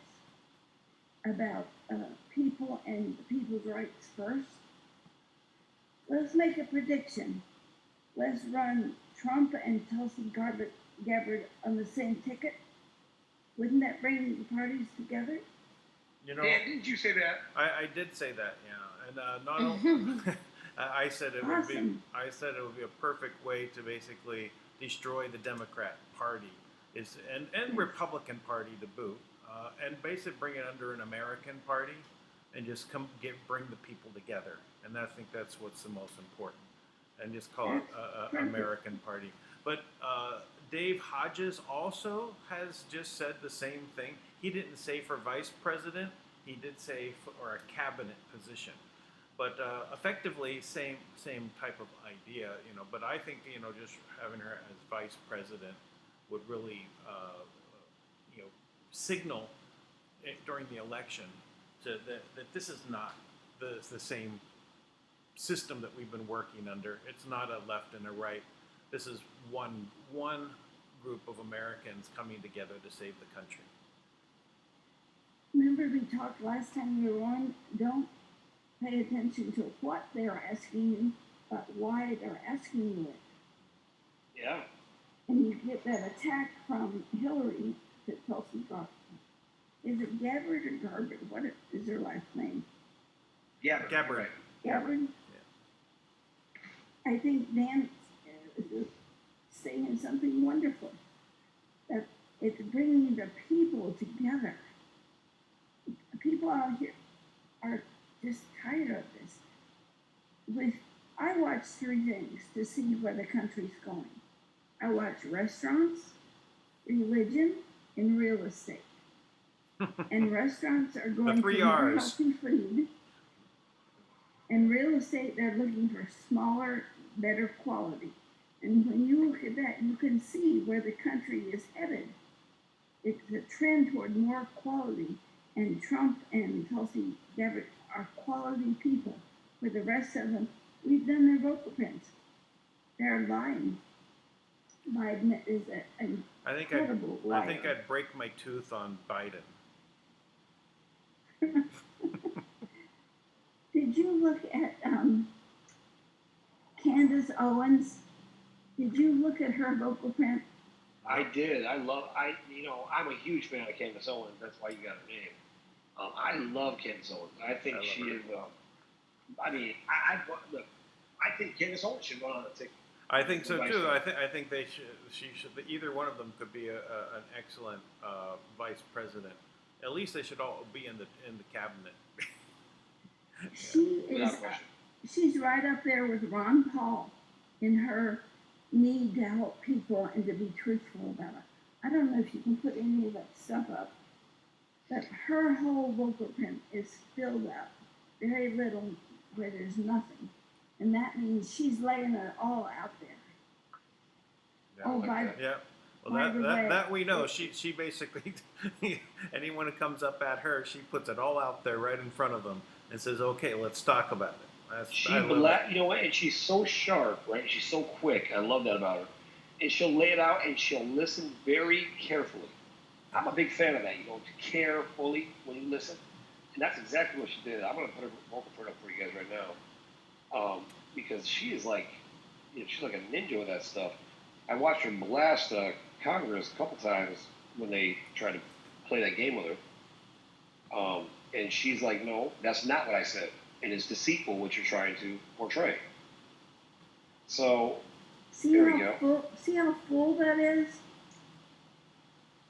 about people and people's rights first. Let's make a prediction. Let's run Trump and Tulsi Gabbard on the same ticket. Wouldn't that bring the parties together? You know, Dan, didn't you say that? I did say that, yeah, and not only I said it would be. Awesome. I said it would be a perfect way to basically destroy the Democrat Party and Republican Party to boot, and basically bring it under an American Party, and just bring the people together. And I think that's what's the most important, and just call it a American Party. But Dave Hodges also has just said the same thing. He didn't say for vice president. He did say for a cabinet position. But effectively, same type of idea, you know. But I think, you know, just having her as vice president would really, you know, signal during the election that this is not the same system that we've been working under. It's not a left and a right. This is one group of Americans coming together to save the country. Remember we talked last time we were on, don't pay attention to what they're asking you, but why they're asking you it. Yeah. And you get that attack from Hillary that Tulsi got. Is it Gabbard or Garbard? What is her last name? Gabbard. Gabbard. Gabbard? Yeah. I think Dan is saying something wonderful. That it's bringing the people together. People out here are just tired of this. I watch 3 things to see where the country's going. I watch restaurants, religion, and real estate. And restaurants are going for more healthy food. And real estate, they're looking for smaller, better quality. And when you look at that, you can see where the country is headed. It's a trend toward more quality. And Trump and Tulsi Gabbard are quality people. For the rest of them, we've done their vocal prints. They're lying. Biden is an incredible liar. I think I'd break my tooth on Biden. Did you look at Candace Owens? Did you look at her vocal print? I did. I'm a huge fan of Candace Owens. That's why you got her name. I love Candace Owens. I think she is. I think Candace Owens should run on a ticket. I think so too. I think they should. She should. Either one of them could be an excellent vice president. At least they should all be in the cabinet. She's right up there with Ron Paul in her need to help people and to be truthful about it. I don't know if you can put any of that stuff up, but her whole vocal print is filled out. Very little where there's nothing. And that means she's laying it all out there. Yeah, Oh, like by that. yeah. Well, By the way, that we know. She basically, anyone who comes up at her, she puts it all out there right in front of them and says, "Okay, let's talk about it." I love it. You know what? And she's so sharp, right? She's so quick. I love that about her. And she'll lay it out and she'll listen very carefully. I'm a big fan of that. You know, to carefully when you listen. And that's exactly what she did. I'm gonna put her vocal print up for you guys right now, because she is like, she's like a ninja with that stuff. I watched her blast Congress a couple times when they tried to play that game with her. And she's like, no, that's not what I said. It is deceitful what you're trying to portray. So there we go. See how full that is?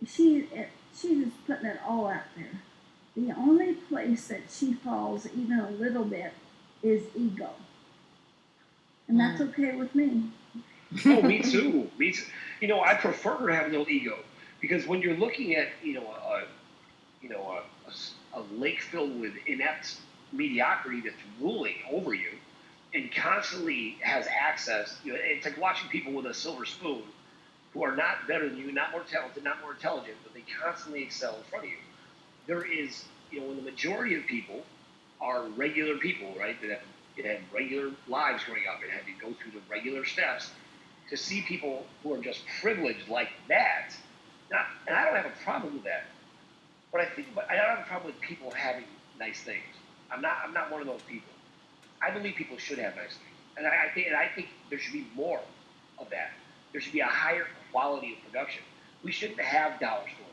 She's just putting it all out there. The only place that she falls even a little bit is ego. And that's okay with me. Oh, me too. Me too. You know, I prefer her to have a little ego because when you're looking at a lake filled with inept mediocrity that's ruling over you and constantly has access, it's like watching people with a silver spoon who are not better than you, not more talented, not more intelligent, but they constantly excel in front of you. There is, when the majority of people are regular people, right, that had regular lives growing up and had to go through the regular steps, to see people who are just privileged like that, and I don't have a problem with that. But I don't have a problem with people having nice things. I'm not one of those people. I believe people should have nice things, and I think there should be more of that. There should be a higher quality of production. We shouldn't have dollar stores.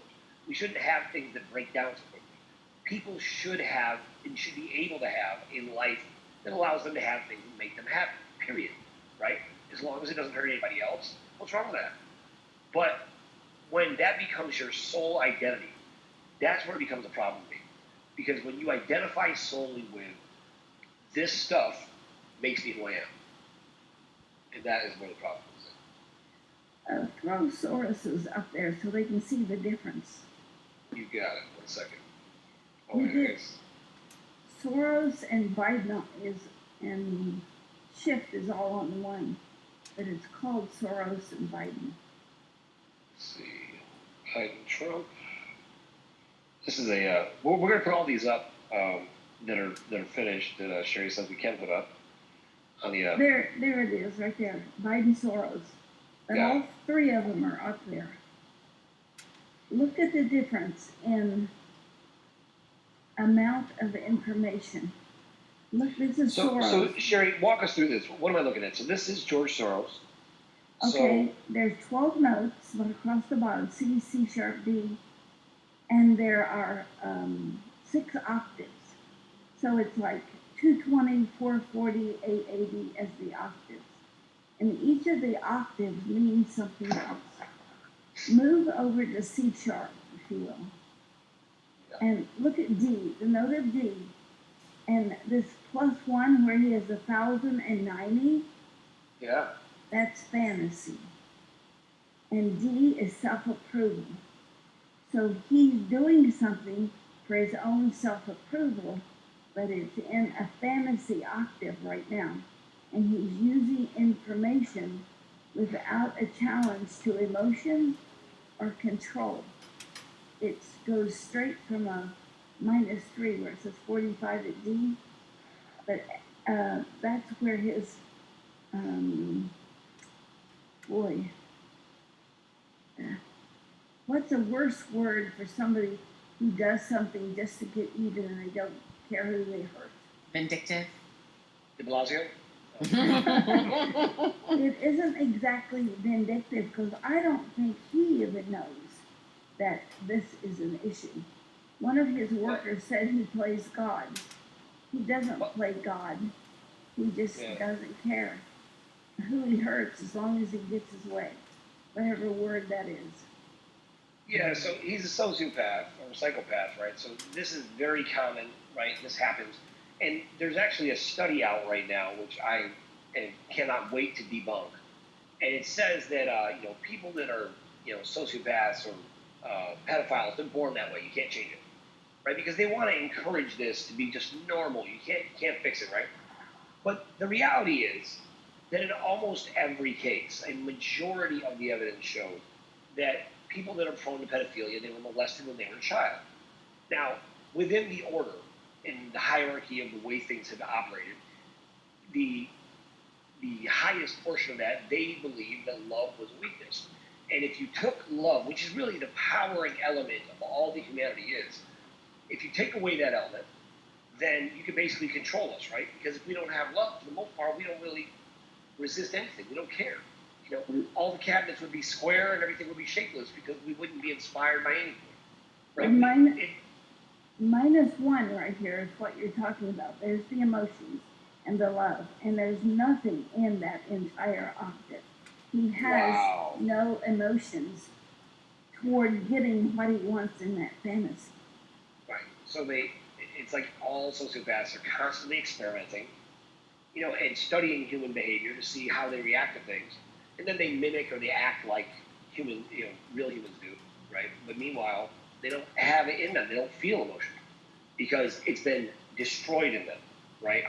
We shouldn't have things that break down so quickly. People should have and should be able to have a life that allows them to have things that make them happy. Period. Right? As long as it doesn't hurt anybody else. What's wrong with that? But when that becomes your sole identity, that's where it becomes a problem to me. Because when you identify solely with this stuff makes me who I am. And that is where the problem is. Throw Soros's up there so they can see the difference. You got it. 1 second. You Okay. did. Soros and Biden and Shift is all on one, but it's called Soros and Biden. Let's see. Biden, Trump. This is we're going to put all these up that are finished that Sherry says we can put up on the. There it is, right there. Biden, Soros. But all three of them are up there. Look at the difference in amount of information. Look, this is Soros. So Sherry, walk us through this. What am I looking at? So this is George Soros. Okay, there's 12 notes across the bottom, C, C sharp, D, and there are 6 octaves. So it's like 220, 440, 880 as the octaves. And each of the octaves means something else. Move over to C sharp, if you will. And look at D, the note of D. And this +1 where he has 1,090. Yeah. That's fantasy. And D is self-approval. So he's doing something for his own self-approval, but it's in a fantasy octave right now. And he's using information without a challenge to emotion or control. It goes straight from a -3 where it says 45 at D, but that's where his, what's a worse word for somebody who does something just to get even and they don't care who they hurt? Vindictive. De Blasio? It isn't exactly vindictive because I don't think he even knows that this is an issue. One of his workers said he plays God. He doesn't play God. He just doesn't care who he hurts as long as he gets his way, whatever word that is. Yeah, so he's a sociopath or a psychopath, right? So this is very common, right? This happens. And there's actually a study out right now, which I cannot wait to debunk. And it says that, people that are, sociopaths or pedophiles, they're born that way. You can't change it, right? Because they want to encourage this to be just normal. You can't fix it, right? But the reality is that in almost every case, a majority of the evidence showed that people that are prone to pedophilia, they were molested when they were a child. Now, within the order, in the hierarchy of the way things have operated, the highest portion of that, they believed that love was a weakness. And if you took love, which is really the powering element of all that humanity is, if you take away that element, then you can basically control us, right? Because if we don't have love, for the most part, we don't really resist anything. We don't care. You know, all the cabinets would be square and everything would be shapeless because we wouldn't be inspired by anything. Right? -1 right here is what you're talking about. There's the emotions and the love, and there's nothing in that entire octave. He has no emotions toward getting what he wants in that fantasy. Right. So it's like all sociopaths are constantly experimenting, you know, and studying human behavior to see how they react to things, and then they mimic or they act like real humans do, right? But meanwhile, they don't have it in them. They don't feel emotion because it's been destroyed in them, right?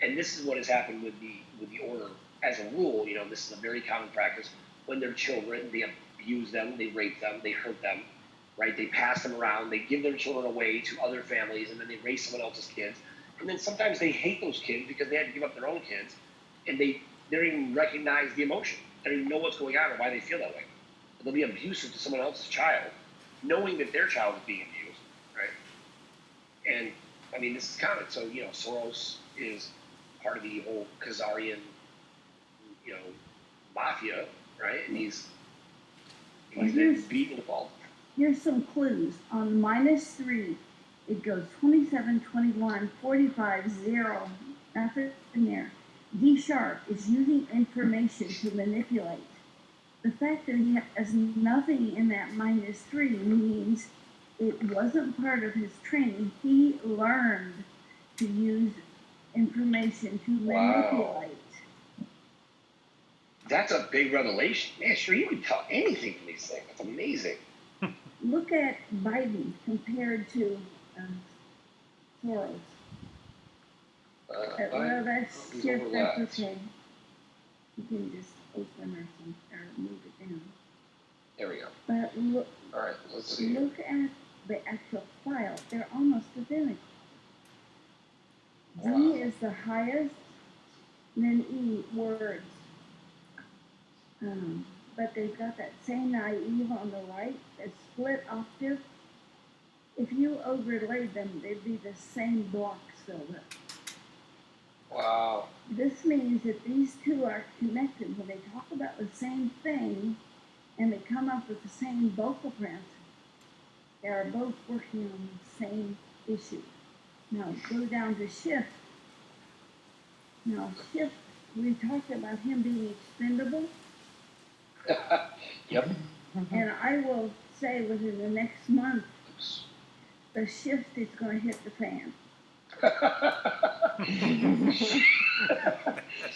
And this is what has happened with the order as a rule. You know, this is a very common practice. When they're children, they abuse them, they rape them, they hurt them, right? They pass them around, they give their children away to other families, and then they raise someone else's kids. And then sometimes they hate those kids because they had to give up their own kids, and they don't even recognize the emotion. They don't even know what's going on or why they feel that way. They'll be abusive to someone else's child, knowing that their child is being abused, right? And I mean, this is common. So, you know, Soros is part of the whole Khazarian, you know, mafia, right? And he's been beaten to pulp. Here's some clues. On -3, it goes 27, 21, 45, 0, nothing there. D sharp is using information to manipulate. The fact that he has nothing in that -3 means it wasn't part of his training. He learned to use information to manipulate. That's a big revelation. Man, sure, you would tell anything from these things. That's amazing. Look at Biden compared to Soros. Well, that's shift, that's okay. You can just open or move it down. There we go. But look, all right, let's see. Look at the actual file. They're almost identical. Wow. D is the highest, then E, words. But they've got that same naive on the right, that split octave. If you overlaid them, they'd be the same blocks filled up. Wow. This means that these two are connected when they talk about the same thing and they come up with the same vocal print. They are both working on the same issue. Now go down to shift. Now shift, we talked about him being expendable. Yep. And I will say within the next month, the shift is going to hit the fan.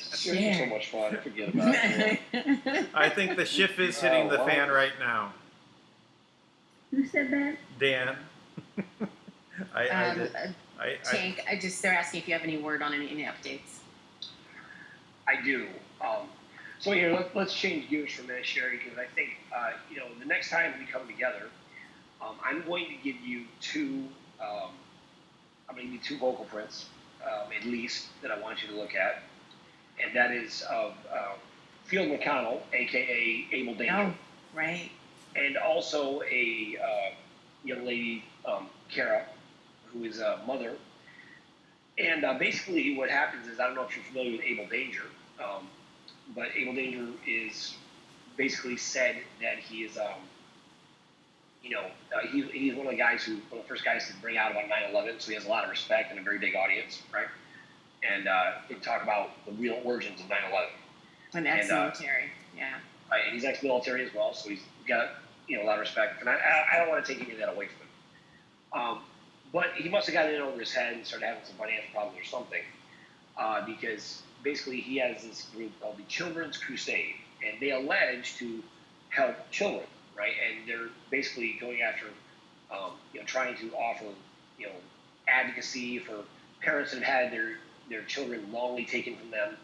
Sure, yeah. So much fun. Forget about it. I think the shift is hitting the fan right now. Who said that? Dan. Tank, they're asking if you have any word on any updates. I do. So here, let's change gears for a minute, Sherry, because I think, you know, the next time we come together, I'm going to give you two vocal prints, at least, that I want you to look at. And that is of Field McConnell, a.k.a. Abel Danger. Oh, right. And also a young lady, Kara, who is a mother. And basically what happens is, I don't know if you're familiar with Abel Danger, but Abel Danger is basically said that he is, he's one of the first guys to bring out about 9/11, so he has a lot of respect and a very big audience, right? And they talk about the real origins of 9/11. And ex-military, yeah. Right, and he's ex-military as well, so he's got a lot of respect. And I don't want to take any of that away from him. But he must have gotten in over his head and started having some financial problems or something, because basically he has this group called the Children's Crusade, and they allege to help children, right? And they're basically going after, trying to offer, advocacy for parents that have had their children wrongly taken from them.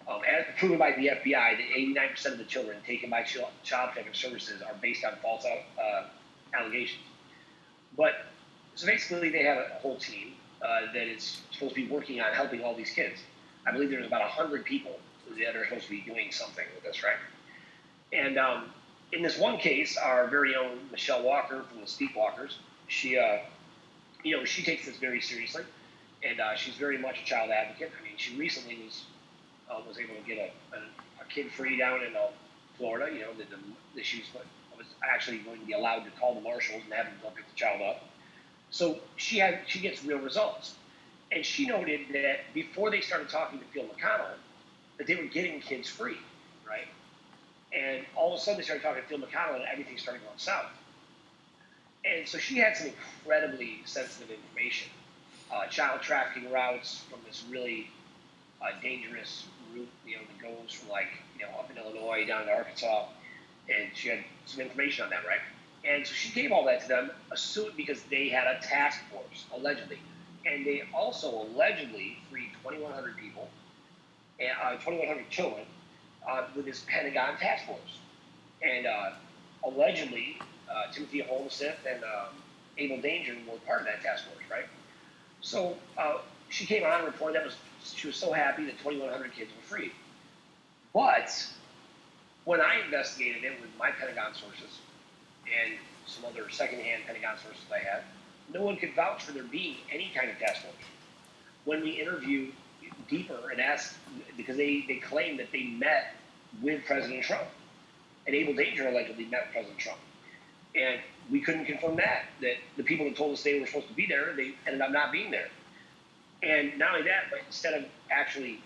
As proven by the FBI, that 89% of the children taken by Child Protective Services are based on false allegations. But so basically, they have a whole team that is supposed to be working on helping all these kids. I believe there's about 100 people that are supposed to be doing something with this, right? And in this one case, our very own Michelle Walker from the Speakwalkers, she, she takes this very seriously, and she's very much a child advocate. I mean, she recently was able to get a kid free down in Florida. That she was actually going to be allowed to call the marshals and have them go pick the child up. So she gets real results, and she noted that before they started talking to Phil McConnell, that they were getting kids free, right? And all of a sudden they started talking to Phil McConnell, and everything started going south. And so she had some incredibly sensitive information, child trafficking routes from this really dangerous route, that goes from up in Illinois down to Arkansas, and she had some information on that, right? And so she gave all that to them, because they had a task force, allegedly. And they also allegedly freed 2,100 people, 2,100 children, with this Pentagon task force. And allegedly, Timothy Holmseth and Abel Danger were part of that task force, right? So she came on and reported she was so happy that 2,100 kids were freed. But when I investigated it with my Pentagon sources and some other secondhand Pentagon sources I had, no one could vouch for there being any kind of task force. When we interviewed deeper and asked, because they claimed that they met with President Trump, and Abel Danger allegedly met with President Trump. And we couldn't confirm that the people that told us they were supposed to be there, they ended up not being there. And not only that, but instead of actually,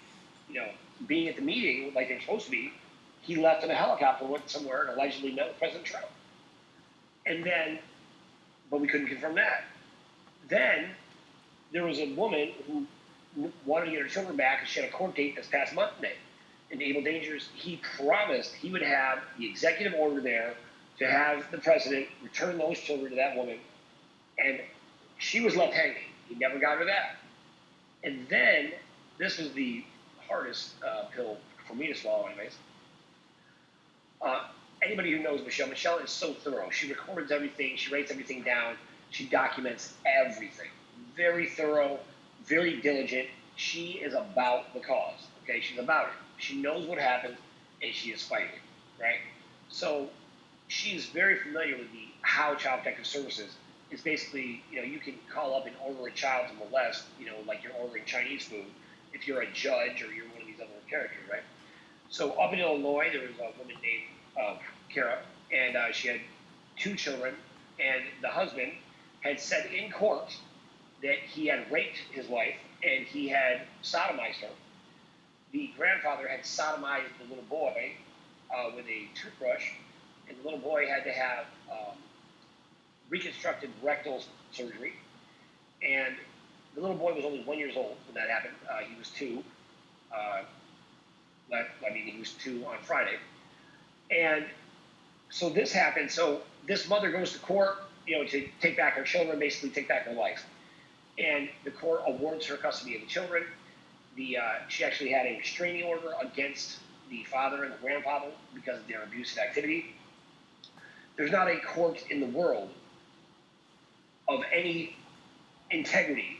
being at the meeting like they were supposed to be, he left in a helicopter, went somewhere, and allegedly met with President Trump. And then, but we couldn't confirm that. Then there was a woman who wanted to get her children back, and she had a court date this past Monday. And Abel Dangers, he promised he would have the executive order there to have the president return those children to that woman. And she was left hanging. He never got her that. And then, this was the hardest pill for me to swallow anyways. Anybody who knows Michelle is so thorough. She records everything. She writes everything down. She documents everything. Very thorough, very diligent. She is about the cause. Okay, she's about it. She knows what happened, and she is fighting, right? So she's very familiar with how Child Protective Services is basically, you can call up and order a child to molest, like you're ordering Chinese food, if you're a judge or you're one of these other characters, right? So up in Illinois, there was a woman named Kara, and she had 2 children, and the husband had said in court that he had raped his wife and he had sodomized her. The grandfather had sodomized the little boy with a toothbrush, and the little boy had to have reconstructed rectal surgery. And the little boy was only 1 year old when that happened. He was 2. He was 2 on Friday. And so this happened. So this mother goes to court, to take back her children, basically take back her life. And the court awards her custody of the children. She actually had a restraining order against the father and the grandfather because of their abusive activity. There's not a court in the world of any integrity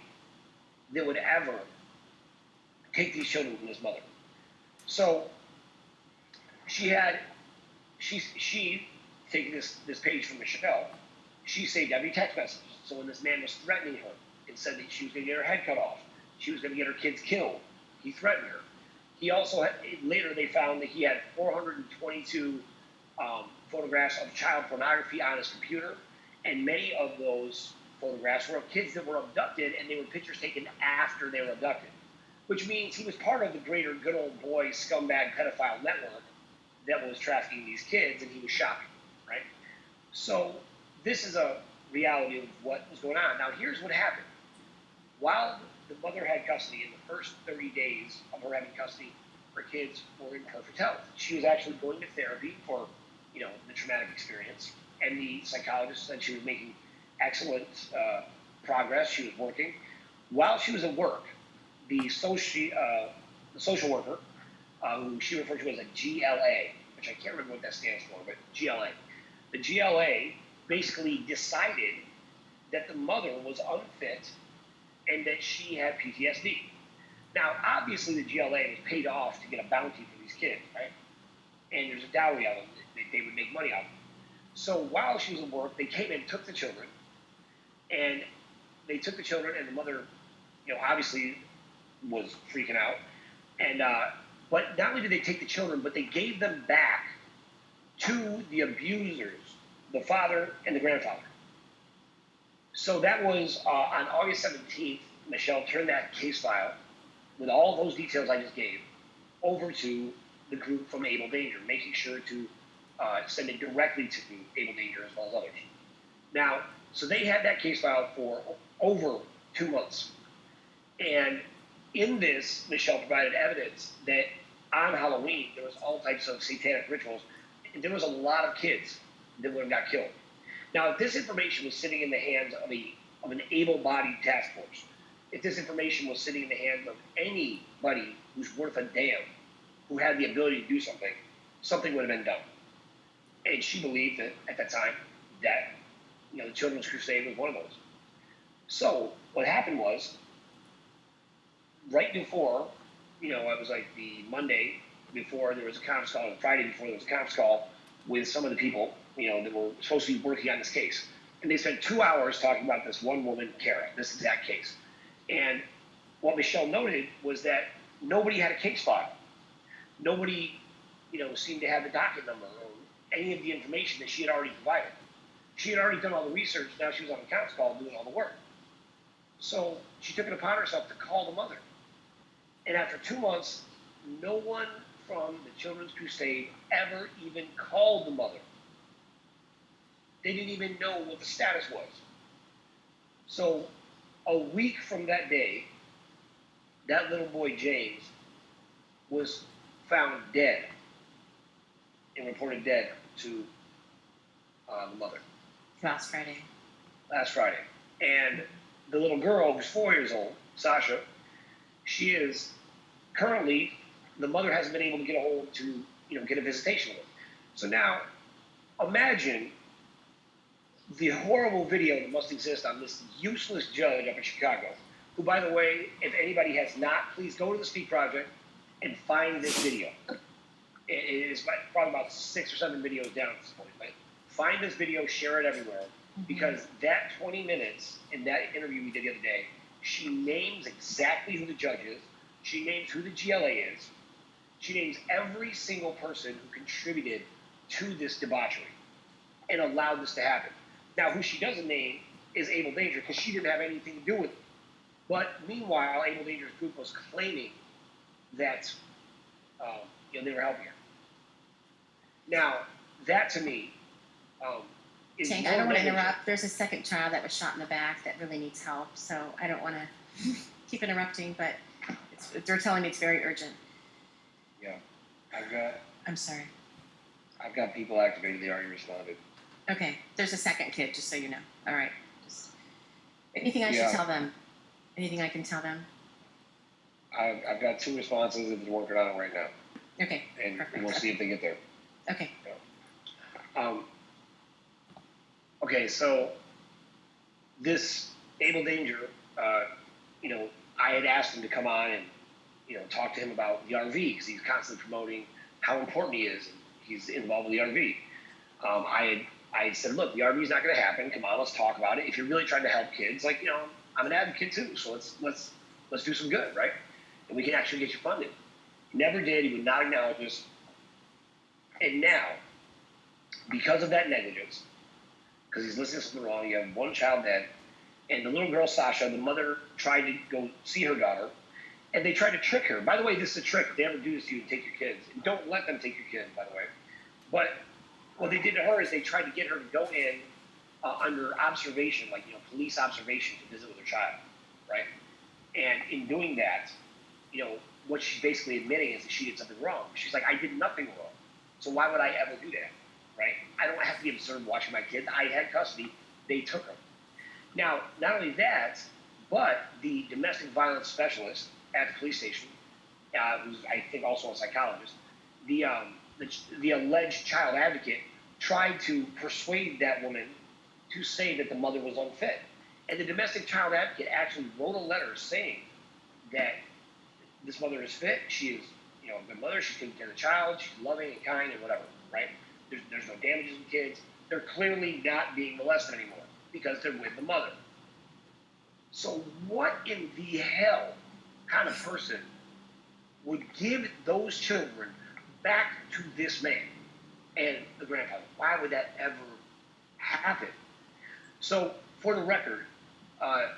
that would ever take these children from this mother. So she taking this page from Michelle, she saved every text message. So when this man was threatening her and said that she was going to get her head cut off, she was going to get her kids killed, he threatened her. He also later they found that he had 422 photographs of child pornography on his computer, and many of those photographs were of kids that were abducted, and they were pictures taken after they were abducted, which means he was part of the greater good old boy scumbag pedophile network that was trafficking these kids, and he was shopping, right? So this is a reality of what was going on. Now here's what happened. While the mother had custody, in the first 30 days of her having custody, her kids were in perfect health. She was actually going to therapy for, the traumatic experience, and the psychologist said she was making excellent progress. She was working. While she was at work, the social worker, who she referred to as a GLA, which I can't remember what that stands for, but GLA. The GLA basically decided that the mother was unfit and that she had PTSD. Now, obviously, the GLA was paid off to get a bounty for these kids, right? And there's a dowry of them that they would make money off of. So while she was at work, they came and took the children, and the mother, obviously was freaking out. And but not only did they take the children, but they gave them back to the abusers, the father and the grandfather. So that was on August 17th. Michelle turned that case file with all those details I just gave over to the group from Abel Danger, making sure to send it directly to Abel Danger as well as others. Now, so they had that case file for over 2 months. And in this, Michelle provided evidence that on Halloween, there was all types of satanic rituals. And there was a lot of kids that would have got killed. Now, if this information was sitting in the hands of an able-bodied task force, if this information was sitting in the hands of anybody who's worth a damn, who had the ability to do something, something would have been done. And she believed that at that time that the Children's Crusade was one of those. So what happened was, right before, it was like the Monday before there was a conference call, and Friday before there was a conference call with some of the people, that were supposed to be working on this case. And they spent 2 hours talking about this one woman, Kara, this exact case. And what Michelle noted was that nobody had a case file. Nobody, seemed to have the docket number or any of the information that she had already provided. She had already done all the research. Now she was on the conference call doing all the work. So she took it upon herself to call the mother. And after 2 months, no one from the Children's Crusade ever even called the mother. They didn't even know what the status was. So a week from that day, that little boy, James, was found dead and reported dead to the mother. Last Friday. Last Friday. And the little girl, who's 4 years old, Sasha, she is currently, the mother hasn't been able to get a hold to, get a visitation with. So now, imagine the horrible video that must exist on this useless judge up in Chicago, who, by the way, if anybody has not, please go to the Speak Project and find this video. It is probably about 6 or 7 videos down at this point. But find this video, share it everywhere, because that 20 minutes in that interview we did the other day, she names exactly who the judge is. She names who the GLA is. She names every single person who contributed to this debauchery and allowed this to happen. Now, who she doesn't name is Abel Danger, because she didn't have anything to do with it. But meanwhile, Abel Danger's group was claiming that they were helping her. Now, that to me is Tank, I don't want to interrupt. There's a second child that was shot in the back that really needs help, so I don't want to keep interrupting, but they're telling me it's very urgent. Yeah, I'm sorry. I've got people activated. They already responded. Okay, there's a second kid, just so you know. All right. Anything I should tell them? Anything I can tell them? I've got 2 responses that they're working on it right now. Okay. And perfect. we'll see if they get there. Okay. Okay, so this Abel Danger, I had asked him to come on and, talk to him about the RV, because he's constantly promoting how important he is. And he's involved with the RV. I had said, look, the RV is not going to happen. Come on, let's talk about it. If you're really trying to help kids, I'm an advocate too, so let's do some good, right? And we can actually get you funded. He never did. He would not acknowledge this. And now, because of that negligence, because he's listening to something wrong, you have 1 child dead, and the little girl, Sasha, the mother tried to go see her daughter, and they tried to trick her. By the way, this is a trick. If they ever do this to you, take your kids. And don't let them take your kids, by the way. But what they did to her is they tried to get her to go in under observation, like, police observation, to visit with her child, right? And in doing that, what she's basically admitting is that she did something wrong. She's like, I did nothing wrong. So why would I ever do that, right? I don't have to be observed watching my kids. I had custody. They took her. Now, not only that, but the domestic violence specialist at the police station, who's I think also a psychologist, the alleged child advocate tried to persuade that woman to say that the mother was unfit. And the domestic child advocate actually wrote a letter saying that this mother is fit, she is, a good mother, she's taking care of the child, she's loving and kind and whatever, right? There's no damages in kids. They're clearly not being molested anymore because they're with the mother. So what in the hell kind of person would give those children back to this man and the grandfather? Why would that ever happen? So for the record,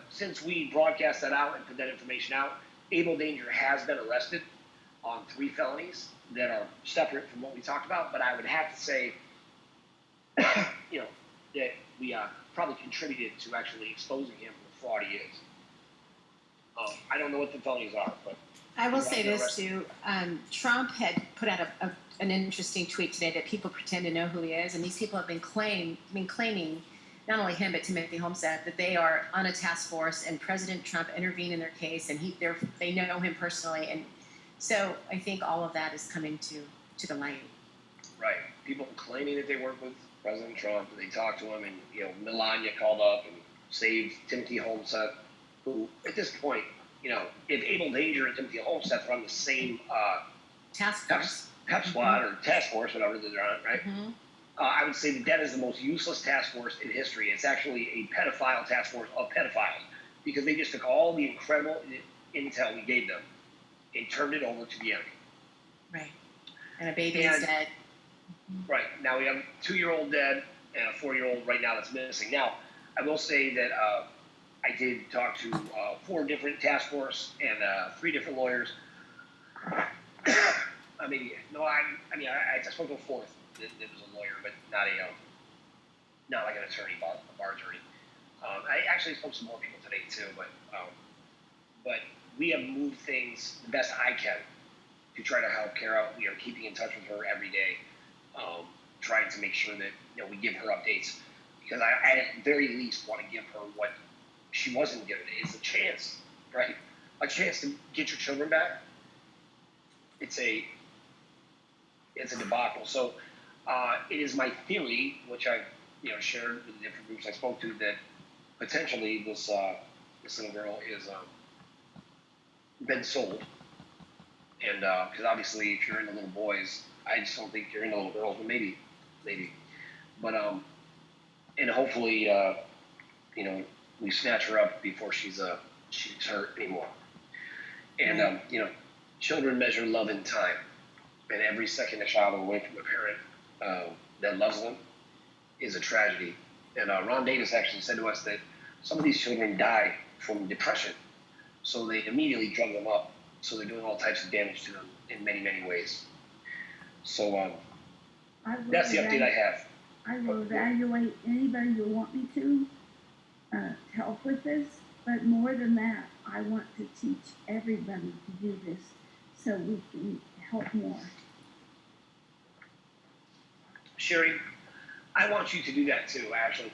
since we broadcast that out and put that information out, Abel Danger has been arrested on 3 felonies that are separate from what we talked about. But I would have to say, that we probably contributed to actually exposing him for the fraud he is. I don't know what the felonies are, but I will say this too. Trump had put out an interesting tweet today that people pretend to know who he is, and these people have been claiming not only him but Timothy Homestead that they are on a task force, and President Trump intervened in their case, and they know him personally, and so I think all of that is coming to the light. Right, people claiming that they work with President Trump, and they talked to him, and Melania called up and saved Timothy Homestead, who at this point, if Abel Danger and Timothy Homestead are on the same task force, PEP squad or task force, whatever they're on, right? Mm-hmm. I would say that is the most useless task force in history. It's actually a pedophile task force of pedophiles, because they just took all the incredible intel we gave them and turned it over to the enemy. Right. And a baby is dead. Right. Now we have a 2-year-old dead and a 4-year-old right now that's missing. Now, I will say that I did talk to 4 different task force and 3 different lawyers. I spoke to a 4th that was a lawyer, but not like an attorney, a bar attorney. I actually spoke to some more people today too, but we have moved things the best I can to try to help Kara. We are keeping in touch with her every day, trying to make sure that we give her updates, because I at the very least want to give her what she wasn't given. It's a chance, right? A chance to get your children back. It's a debacle. So it is my theory, which I've shared with the different groups I spoke to, that potentially this little girl is been sold, and because obviously if you're into little boys, I just don't think you're into little girls, but maybe, but and hopefully we snatch her up before she's hurt anymore. And children measure love in time, and every second a child away from a parent that loves them is a tragedy. And Ron Davis actually said to us that some of these children die from depression, so they immediately drug them up. So they're doing all types of damage to them in many, many ways. So that's the update I have. I will evaluate anybody you want me to help with this, but more than that, I want to teach everybody to do this so we can help more. Sherry, I want you to do that too, actually.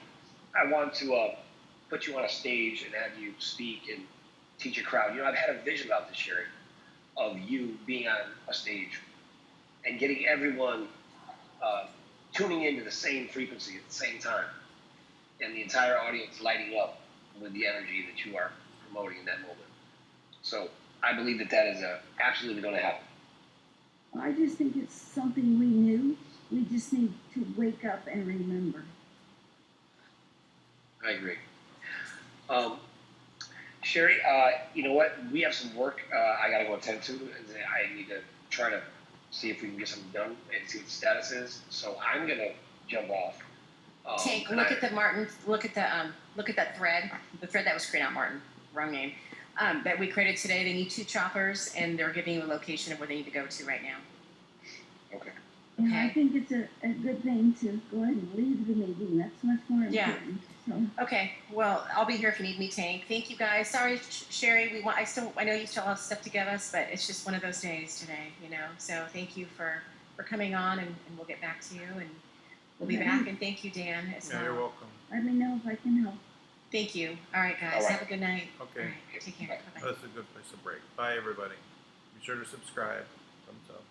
I want to put you on a stage and have you speak and teach a crowd. I've had a vision about this, Sherry, of you being on a stage and getting everyone tuning into the same frequency at the same time, and the entire audience lighting up with the energy that you are promoting in that moment. So I believe that is absolutely going to happen. I just think it's something we knew. We just need to wake up and remember. I agree. Sherry, you know what? We have some work I got to go attend to. I need to try to see if we can get something done and see what the status is. So I'm going to jump off. Tank, look at that thread. The thread that was created, not Martin, wrong name. That we created today. They need 2 choppers, and they're giving you a location of where they need to go to right now. Okay. And I think it's a good thing to go ahead and leave the meeting. That's much more important. So. Okay. Well, I'll be here if you need me, Tank. Thank you, guys. Sorry, Sherry. I know you still have stuff to give us, but it's just one of those days today, So thank you for coming on, and we'll get back to you, and we'll be back. And thank you, Dan, as well. You're welcome. Let me know if I can help. Thank you. All right, guys. All right. Have a good night. Okay. All right. Take care. Bye. Bye-bye. That's a good place to break. Bye, everybody. Be sure to subscribe. Thumbs up.